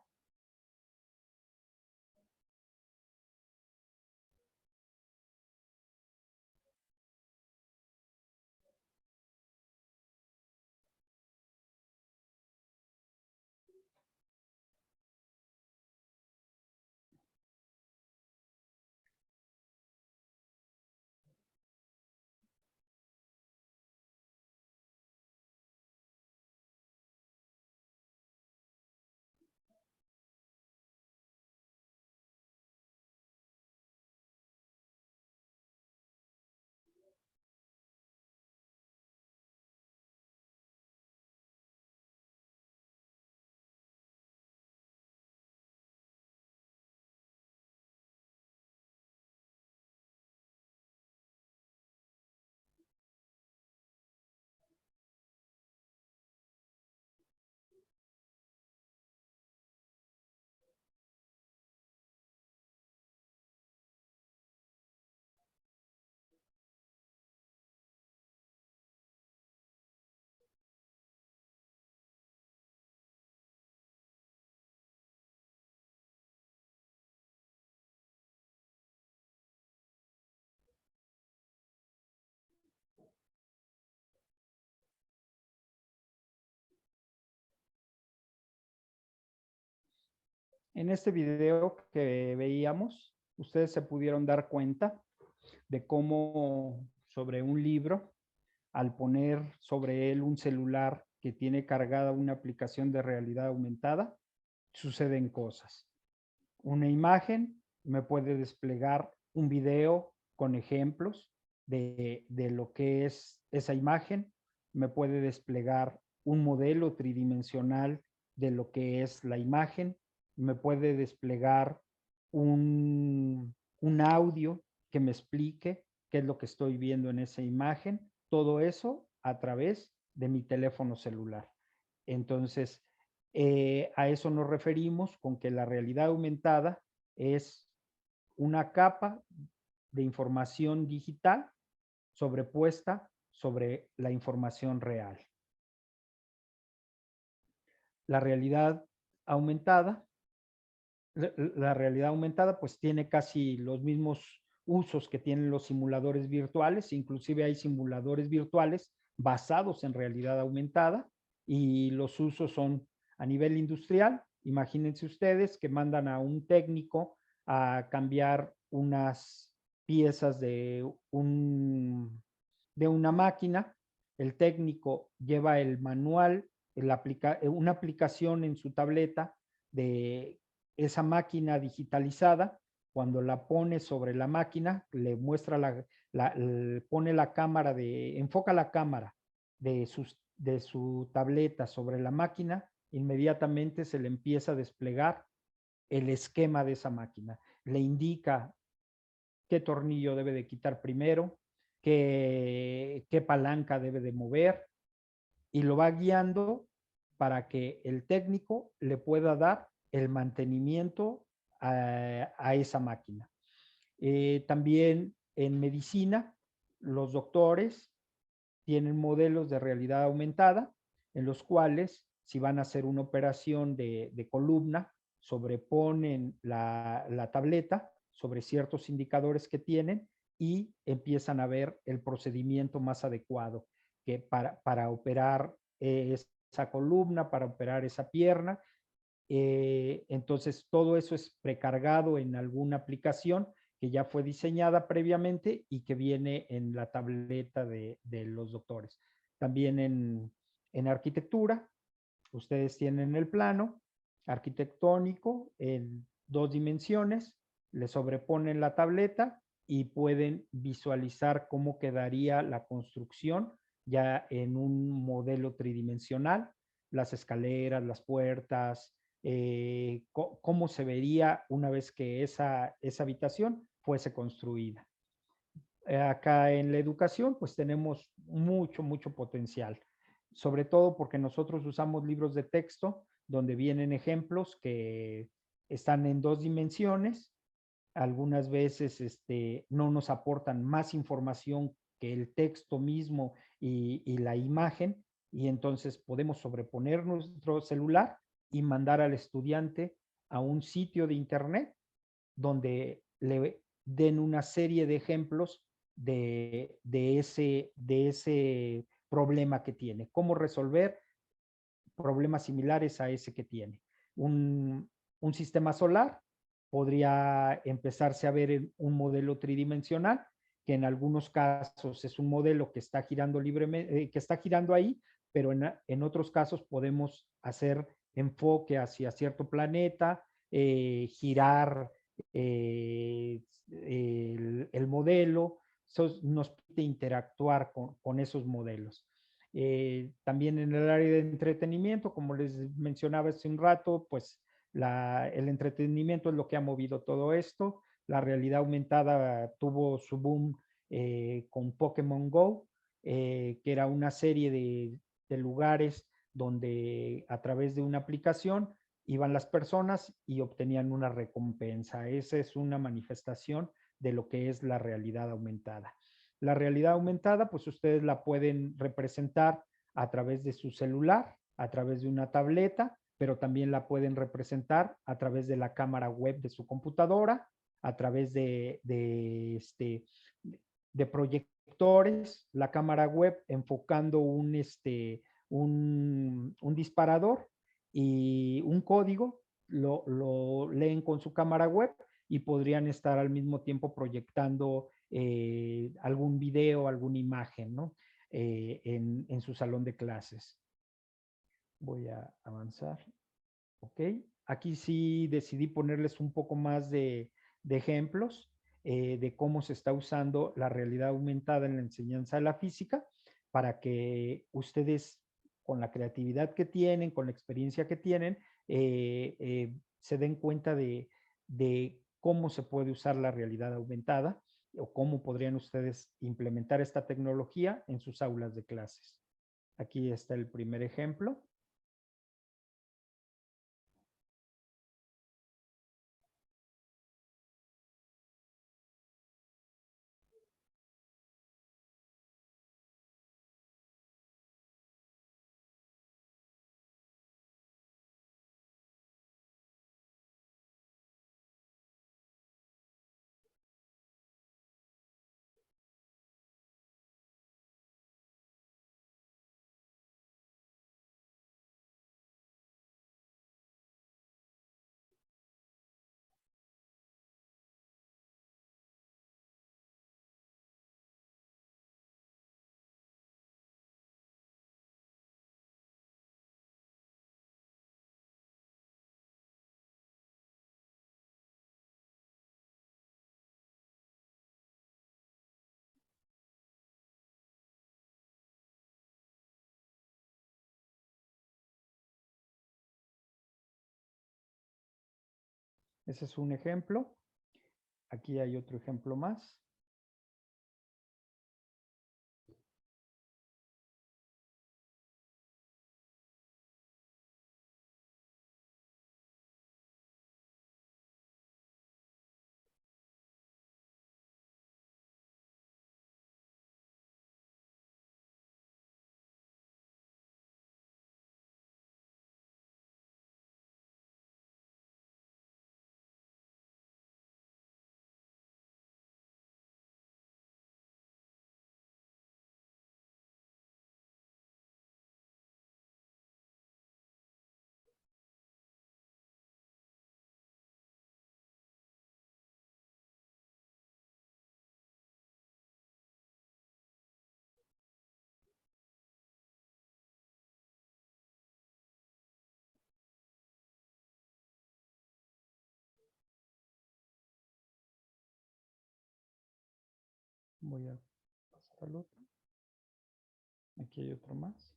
En este video que veíamos, ustedes se pudieron dar cuenta de cómo sobre un libro, al poner sobre él un celular que tiene cargada una aplicación de realidad aumentada, suceden cosas. Una imagen me puede desplegar un video con ejemplos de lo que es esa imagen, me puede desplegar un modelo tridimensional de lo que es la imagen, me puede desplegar un audio que me explique qué es lo que estoy viendo en esa imagen, todo eso a través de mi teléfono celular. Entonces, a eso nos referimos con que la realidad aumentada es una capa de información digital sobrepuesta sobre la información real. La realidad aumentada, pues tiene casi los mismos usos que tienen los simuladores virtuales, inclusive hay simuladores virtuales basados en realidad aumentada y los usos son a nivel industrial. Imagínense ustedes que mandan a un técnico a cambiar unas piezas de una máquina. El técnico lleva el manual, una aplicación en su tableta de esa máquina digitalizada. Cuando la pone sobre la máquina, le muestra pone la cámara enfoca la cámara de su tableta sobre la máquina, inmediatamente se le empieza a desplegar el esquema de esa máquina. Le indica qué tornillo debe de quitar primero, qué palanca debe de mover, y lo va guiando para que el técnico le pueda dar el mantenimiento a esa máquina. También en medicina, los doctores tienen modelos de realidad aumentada en los cuales si van a hacer una operación de columna, sobreponen la tableta sobre ciertos indicadores que tienen y empiezan a ver el procedimiento más adecuado que para operar esa columna, para operar esa pierna. Entonces, todo eso es precargado en alguna aplicación que ya fue diseñada previamente y que viene en la tableta de los doctores. También en arquitectura, ustedes tienen el plano arquitectónico en 2 dimensiones, le sobreponen la tableta y pueden visualizar cómo quedaría la construcción ya en un modelo tridimensional, las escaleras, las puertas, cómo se vería una vez que esa habitación fuese construida. Acá en la educación, pues tenemos mucho potencial, sobre todo porque nosotros usamos libros de texto donde vienen ejemplos que están en 2 dimensiones. Algunas veces no nos aportan más información que el texto mismo y la imagen, y entonces podemos sobreponer nuestro celular y mandar al estudiante a un sitio de internet donde le den una serie de ejemplos de ese problema que tiene, cómo resolver problemas similares a ese que tiene. Un sistema solar podría empezarse a ver en un modelo tridimensional, que en algunos casos es un modelo que está girando libremente, que está girando ahí, pero en otros casos podemos hacer enfoque hacia cierto planeta, girar el modelo, eso nos permite interactuar con esos modelos. También en el área de entretenimiento, como les mencionaba hace un rato, pues el entretenimiento es lo que ha movido todo esto. La realidad aumentada tuvo su boom con Pokémon Go, que era una serie de lugares donde a través de una aplicación iban las personas y obtenían una recompensa. Esa es una manifestación de lo que es la realidad aumentada. La realidad aumentada, pues ustedes la pueden representar a través de su celular, a través de una tableta, pero también la pueden representar a través de la cámara web de su computadora, a través de proyectores, la cámara web enfocando un disparador y un código, lo leen con su cámara web y podrían estar al mismo tiempo proyectando algún video, alguna imagen, ¿no? En su salón de clases. Voy a avanzar. Ok. Aquí sí decidí ponerles un poco más de ejemplos de cómo se está usando la realidad aumentada en la enseñanza de la física para que ustedes, con la creatividad que tienen, con la experiencia que tienen, se den cuenta de cómo se puede usar la realidad aumentada o cómo podrían ustedes implementar esta tecnología en sus aulas de clases. Aquí está el primer ejemplo. Ese es un ejemplo. Aquí hay otro ejemplo más. Voy a pasar al otro. Aquí hay otro más.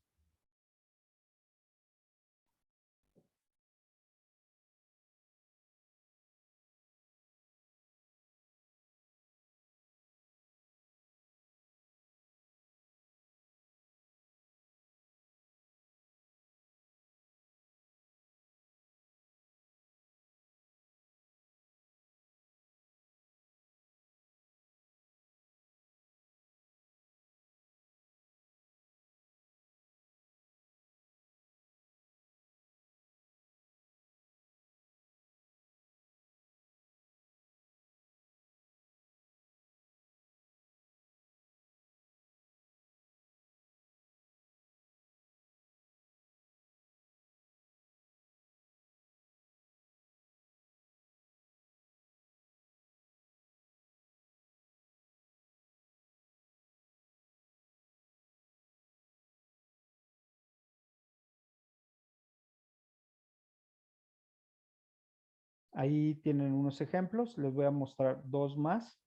Ahí tienen unos ejemplos. Les voy a mostrar dos más.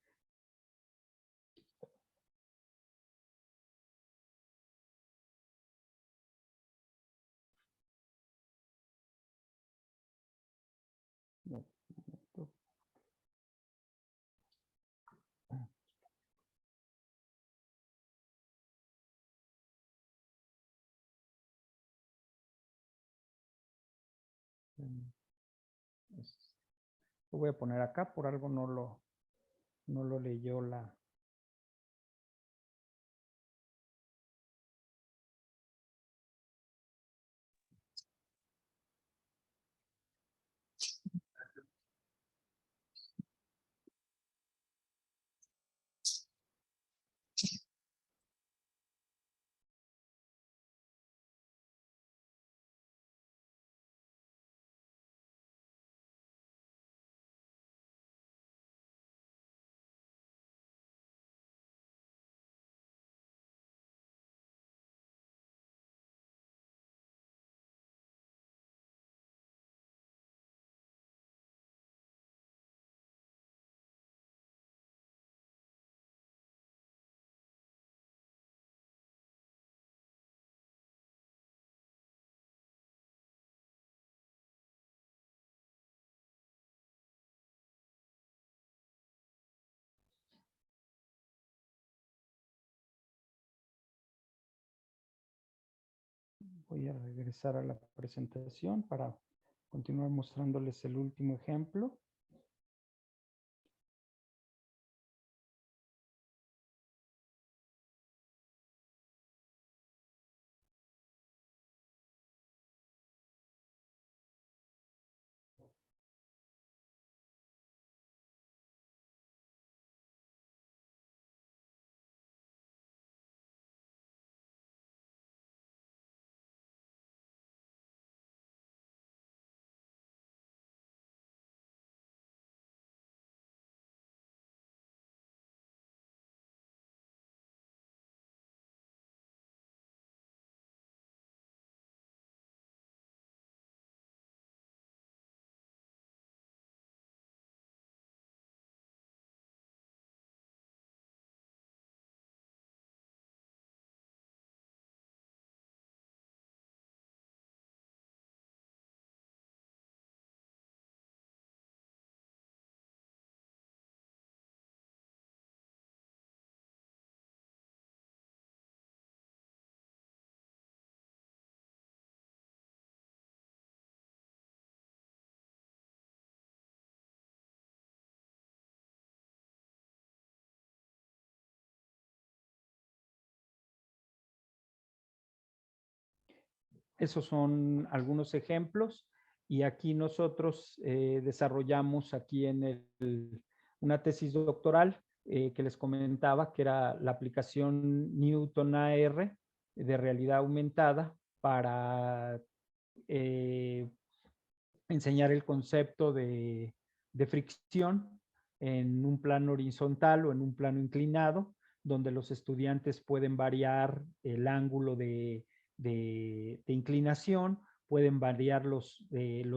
No, no. Lo voy a poner acá, por algo no lo leyó la... Voy a regresar a la presentación para continuar mostrándoles el último ejemplo. Esos son algunos ejemplos y aquí nosotros desarrollamos aquí en una tesis doctoral que les comentaba, que era la aplicación Newton AR de realidad aumentada para enseñar el concepto de fricción en un plano horizontal o en un plano inclinado, donde los estudiantes pueden variar el ángulo de inclinación, pueden variar los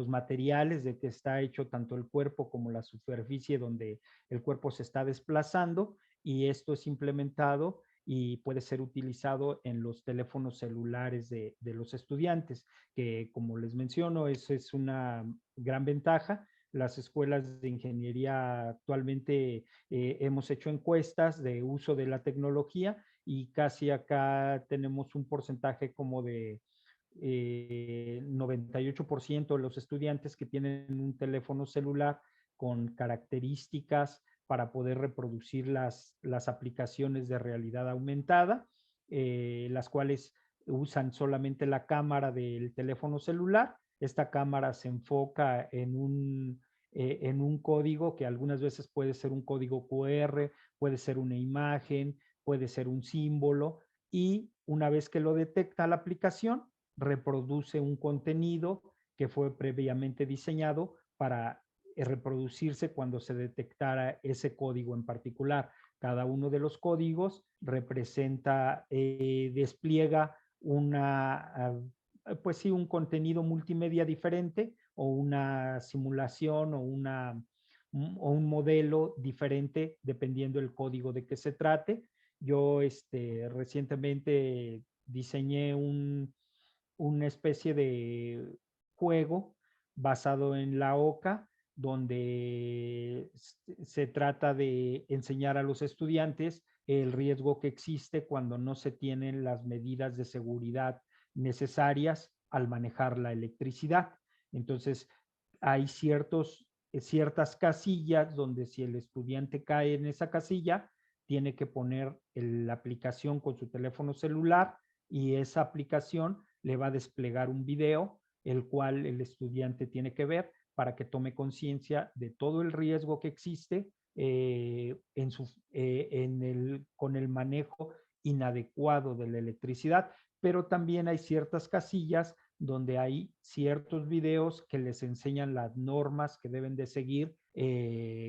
materiales de que está hecho tanto el cuerpo como la superficie donde el cuerpo se está desplazando y esto es implementado y puede ser utilizado en los teléfonos celulares de los estudiantes, que como les menciono, eso es una gran ventaja. Las escuelas de ingeniería actualmente hemos hecho encuestas de uso de la tecnología y casi acá tenemos un porcentaje como de 98% de los estudiantes que tienen un teléfono celular con características para poder reproducir las aplicaciones de realidad aumentada, las cuales usan solamente la cámara del teléfono celular. Esta cámara se enfoca en un código que algunas veces puede ser un código QR, puede ser una imagen, puede ser un símbolo, y una vez que lo detecta la aplicación, reproduce un contenido que fue previamente diseñado para reproducirse cuando se detectara ese código en particular. Cada uno de los códigos representa, despliega pues sí, un contenido multimedia diferente o una simulación o un modelo diferente dependiendo del código de que se trate. Yo recientemente diseñé una especie de juego basado en la OCA, donde se trata de enseñar a los estudiantes el riesgo que existe cuando no se tienen las medidas de seguridad necesarias al manejar la electricidad. Entonces, hay ciertas casillas donde si el estudiante cae en esa casilla, tiene que poner la aplicación con su teléfono celular y esa aplicación le va a desplegar un video, el cual el estudiante tiene que ver para que tome conciencia de todo el riesgo que existe con el manejo inadecuado de la electricidad. Pero también hay ciertas casillas donde hay ciertos videos que les enseñan las normas que deben de seguir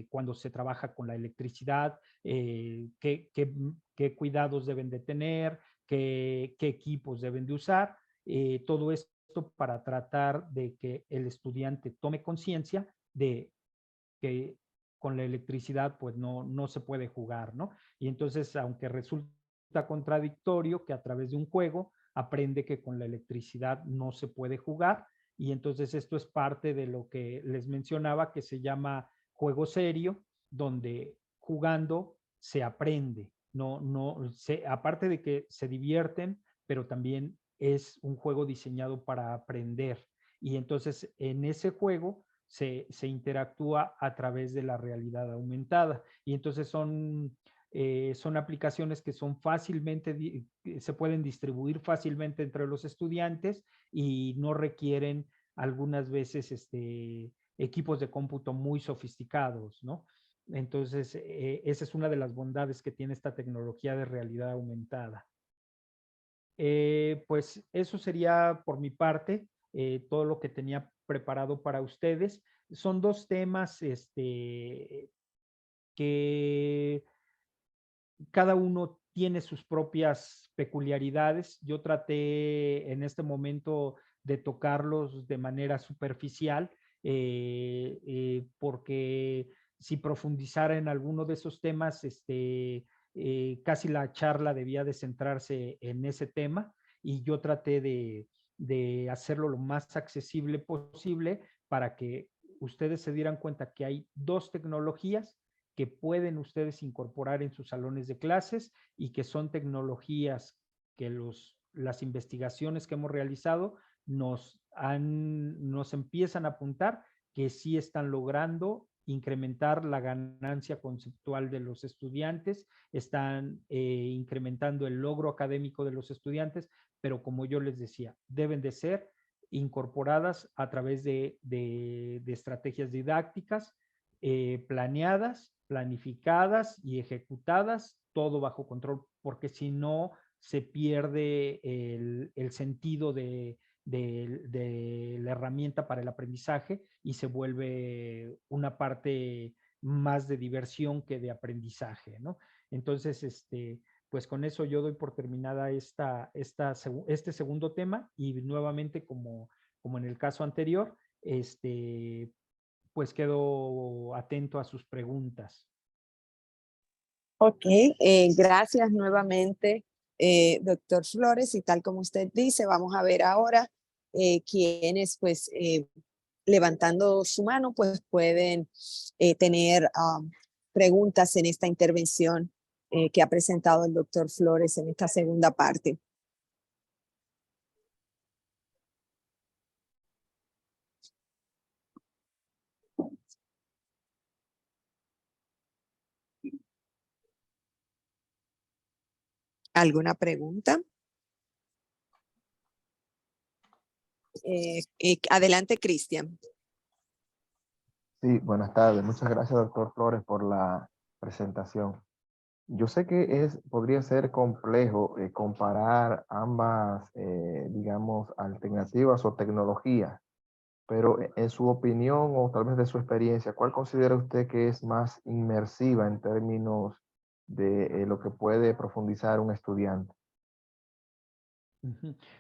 cuando se trabaja con la electricidad, qué cuidados deben de tener, qué equipos deben de usar, todo esto para tratar de que el estudiante tome conciencia de que con la electricidad pues no se puede jugar, ¿no? Y entonces, aunque resulta contradictorio que a través de un juego aprende que con la electricidad no se puede jugar, y entonces esto es parte de lo que les mencionaba, que se llama juego serio, donde jugando se aprende, aparte de que se divierten, pero también es un juego diseñado para aprender. Y entonces en ese juego se interactúa a través de la realidad aumentada. Y entonces son aplicaciones que son se pueden distribuir fácilmente entre los estudiantes y no requieren algunas veces equipos de cómputo muy sofisticados, ¿no? Entonces, esa es una de las bondades que tiene esta tecnología de realidad aumentada. Pues eso sería por mi parte todo lo que tenía preparado para ustedes. Son dos temas que cada uno tiene sus propias peculiaridades. Yo traté en este momento de tocarlos de manera superficial, porque si profundizara en alguno de esos temas, casi la charla debía de centrarse en ese tema, y yo traté de hacerlo lo más accesible posible para que ustedes se dieran cuenta que hay dos tecnologías que pueden ustedes incorporar en sus salones de clases y que son tecnologías que las investigaciones que hemos realizado nos empiezan a apuntar que sí están logrando incrementar la ganancia conceptual de los estudiantes, están incrementando el logro académico de los estudiantes, pero como yo les decía, deben de ser incorporadas a través de estrategias didácticas planeadas, planificadas y ejecutadas, todo bajo control, porque si no se pierde el sentido de la herramienta para el aprendizaje y se vuelve una parte más de diversión que de aprendizaje, ¿no? Entonces, pues con eso yo doy por terminada este segundo tema, y nuevamente como en el caso anterior, pues quedo atento a sus preguntas. Ok, gracias nuevamente, doctor Flores. Y tal como usted dice, vamos a ver ahora quienes, pues, levantando su mano, pues pueden tener preguntas en esta intervención que ha presentado el doctor Flores en esta segunda parte. ¿Alguna pregunta? Adelante, Cristian. Sí, buenas tardes. Muchas gracias, doctor Flores, por la presentación. Yo sé que podría ser complejo comparar ambas, digamos, alternativas o tecnologías, pero en su opinión o tal vez de su experiencia, ¿cuál considera usted que es más inmersiva en términos de lo que puede profundizar un estudiante?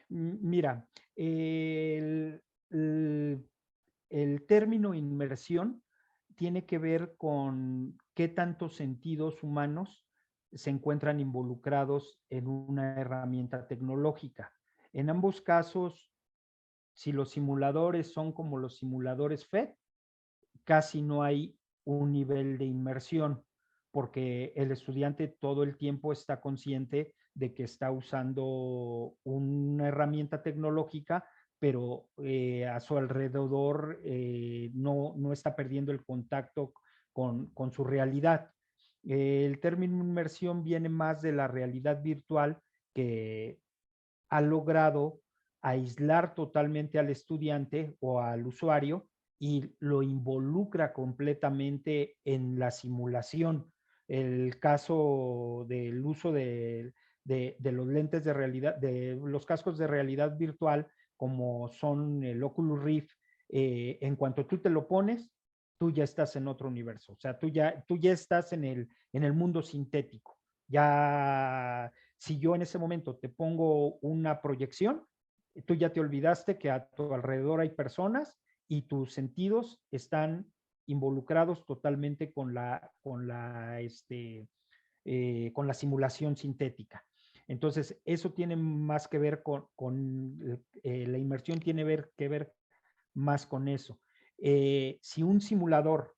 Mira, el- el término inmersión tiene que ver con qué tantos sentidos humanos se encuentran involucrados en una herramienta tecnológica. En ambos casos, si los simuladores son como los simuladores FED, casi no hay un nivel de inmersión, porque el estudiante todo el tiempo está consciente de que está usando una herramienta tecnológica, pero a su alrededor no está perdiendo el contacto con su realidad. El término inmersión viene más de la realidad virtual, que ha logrado aislar totalmente al estudiante o al usuario y lo involucra completamente en la simulación. El caso del uso de los lentes de realidad, de los cascos de realidad virtual, como son el Oculus Rift, en cuanto tú te lo pones, tú ya estás en otro universo. O sea, tú ya estás en el mundo sintético. Ya, si yo en ese momento te pongo una proyección, tú ya te olvidaste que a tu alrededor hay personas y tus sentidos están involucrados totalmente con la simulación sintética. Entonces, eso tiene más que ver la inmersión, tiene que ver más con eso. Si un simulador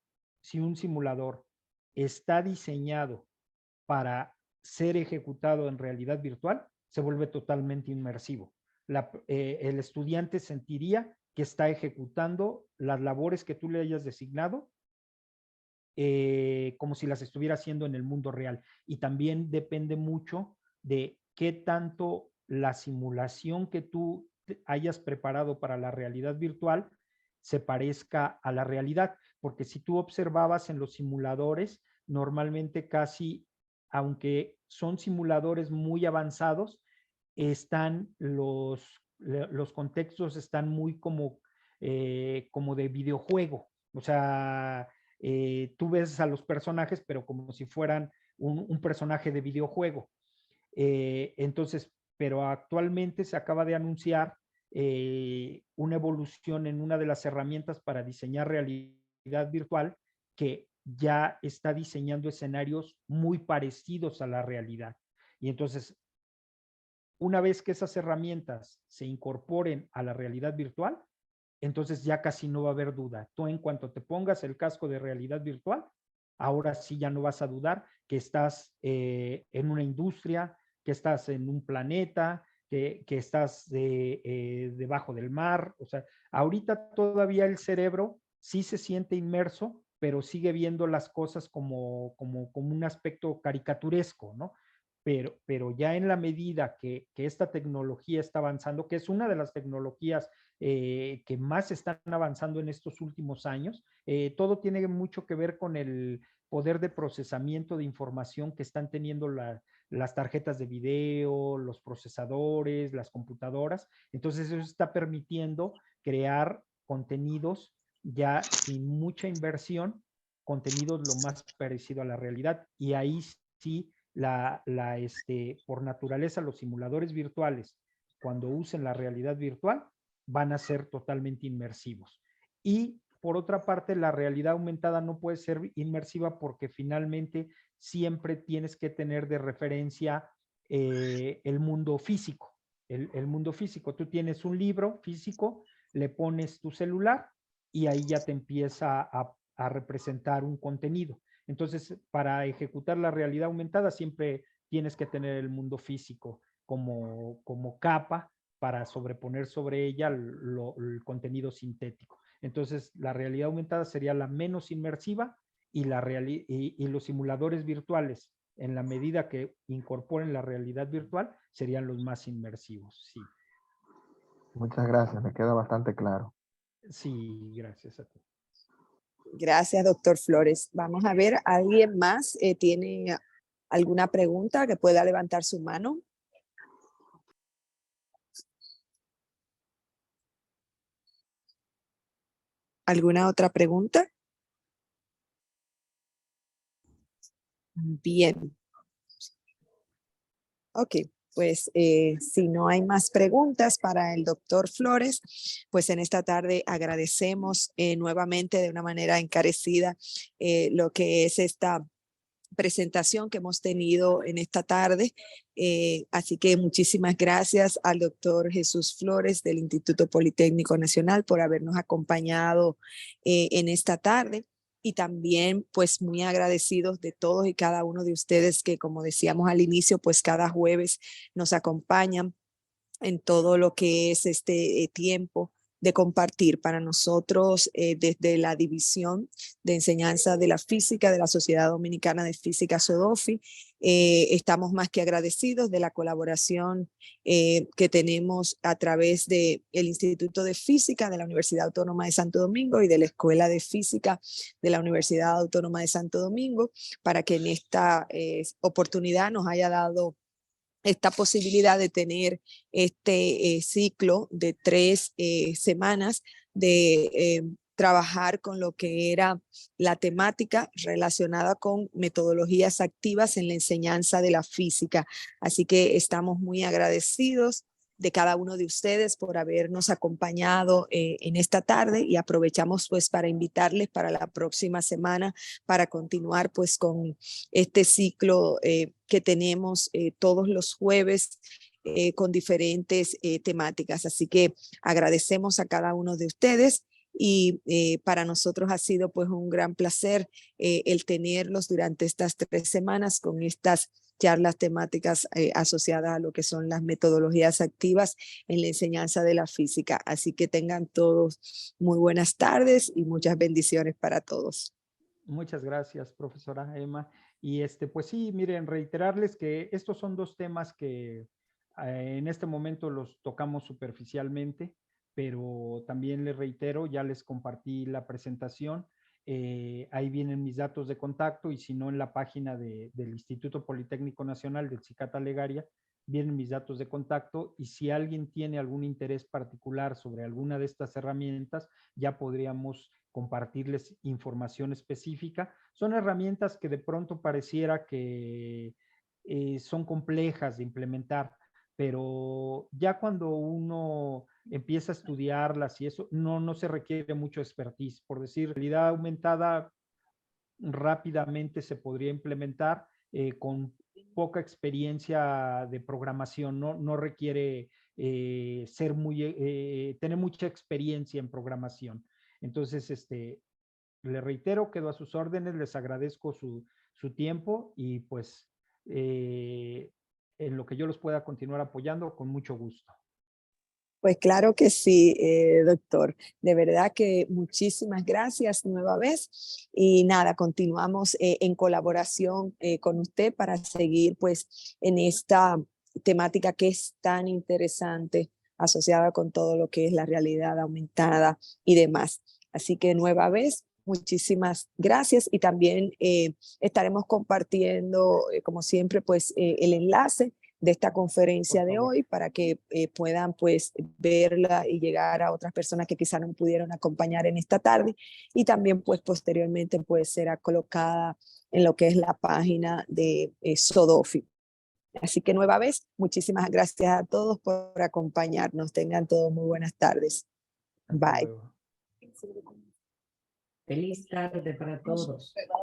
está diseñado para ser ejecutado en realidad virtual, se vuelve totalmente inmersivo. El estudiante sentiría que está ejecutando las labores que tú le hayas designado, como si las estuviera haciendo en el mundo real. Y también depende mucho de qué tanto la simulación que tú hayas preparado para la realidad virtual se parezca a la realidad, porque si tú observabas en los simuladores, normalmente casi, aunque son simuladores muy avanzados, los contextos están muy como de videojuego. O sea, tú ves a los personajes, pero como si fueran un personaje de videojuego. Entonces, pero actualmente se acaba de anunciar una evolución en una de las herramientas para diseñar realidad virtual, que ya está diseñando escenarios muy parecidos a la realidad. Y entonces, una vez que esas herramientas se incorporen a la realidad virtual, entonces ya casi no va a haber duda. Tú, en cuanto te pongas el casco de realidad virtual, ahora sí ya no vas a dudar que estás en una industria, que estás en un planeta, que estás debajo del mar. O sea, ahorita todavía el cerebro sí se siente inmerso, pero sigue viendo las cosas como un aspecto caricaturesco, ¿no? Pero ya en la medida que esta tecnología está avanzando, que es una de las tecnologías que más están avanzando en estos últimos años, todo tiene mucho que ver con el poder de procesamiento de información que están teniendo las tarjetas de video, los procesadores, las computadoras. Entonces eso está permitiendo crear contenidos ya sin mucha inversión, contenidos lo más parecido a la realidad. Y ahí sí, por naturaleza, los simuladores virtuales, cuando usen la realidad virtual, van a ser totalmente inmersivos. Y por otra parte, la realidad aumentada no puede ser inmersiva porque finalmente siempre tienes que tener de referencia el mundo físico. El mundo físico. Tú tienes un libro físico, le pones tu celular y ahí ya te empieza a representar un contenido. Entonces, para ejecutar la realidad aumentada siempre tienes que tener el mundo físico como capa para sobreponer sobre ella el contenido sintético. Entonces, la realidad aumentada sería la menos inmersiva y los simuladores virtuales, en la medida que incorporen la realidad virtual, serían los más inmersivos. Sí, Muchas gracias, me queda bastante claro. sí, gracias a ti. Gracias, doctor Flores. Vamos a ver, ¿alguien más tiene alguna pregunta que pueda levantar su mano? ¿Alguna otra pregunta? Bien. Ok, pues si no hay más preguntas para el doctor Flores, pues en esta tarde agradecemos nuevamente de una manera encarecida lo que es esta presentación que hemos tenido en esta tarde. Así que muchísimas gracias al doctor Jesús Flores del Instituto Politécnico Nacional por habernos acompañado en esta tarde. Y también pues muy agradecidos de todos y cada uno de ustedes que, como decíamos al inicio, pues cada jueves nos acompañan en todo lo que es este tiempo de compartir para nosotros desde la División de Enseñanza de la Física de la Sociedad Dominicana de Física SODOFI. Estamos más que agradecidos de la colaboración que tenemos a través del Instituto de Física de la Universidad Autónoma de Santo Domingo y de la Escuela de Física de la Universidad Autónoma de Santo Domingo, para que en esta oportunidad nos haya dado esta posibilidad de tener este ciclo de 3 semanas de trabajar con lo que era la temática relacionada con metodologías activas en la enseñanza de la física. Así que estamos muy agradecidos de cada uno de ustedes por habernos acompañado en esta tarde, y aprovechamos pues para invitarles para la próxima semana para continuar pues con este ciclo que tenemos todos los jueves con diferentes temáticas. Así que agradecemos a cada uno de ustedes, y para nosotros ha sido pues un gran placer el tenerlos durante estas 3 semanas con estas charlas temáticas asociadas a lo que son las metodologías activas en la enseñanza de la física. Así que tengan todos muy buenas tardes y muchas bendiciones para todos. Muchas gracias, profesora Emma. Y pues sí, miren, reiterarles que estos son 2 temas que en este momento los tocamos superficialmente, pero también les reitero, ya les compartí la presentación. Ahí vienen mis datos de contacto, y si no, en la página del Instituto Politécnico Nacional del Cicata Legaria vienen mis datos de contacto, y si alguien tiene algún interés particular sobre alguna de estas herramientas, ya podríamos compartirles información específica. Son herramientas que de pronto pareciera que son complejas de implementar, pero ya cuando uno empieza a estudiarlas y eso, no se requiere mucho expertise. Por decir, realidad aumentada rápidamente se podría implementar con poca experiencia de programación, no requiere tener mucha experiencia en programación. Entonces, le reitero, quedo a sus órdenes, les agradezco su tiempo, y pues en lo que yo los pueda continuar apoyando, con mucho gusto. Pues claro que sí, doctor. De verdad que muchísimas gracias nueva vez. Y nada, continuamos en colaboración con usted para seguir pues en esta temática que es tan interesante, asociada con todo lo que es la realidad aumentada y demás. Así que nueva vez, muchísimas gracias, y también estaremos compartiendo, como siempre, pues el enlace de esta conferencia de hoy para que puedan pues verla y llegar a otras personas que quizá no pudieron acompañar en esta tarde, y también pues posteriormente puede ser colocada en lo que es la página de SODOFI. Así que nueva vez, muchísimas gracias a todos por acompañarnos. Tengan todos muy buenas tardes. Hasta Bye. luego. Feliz tarde para todos.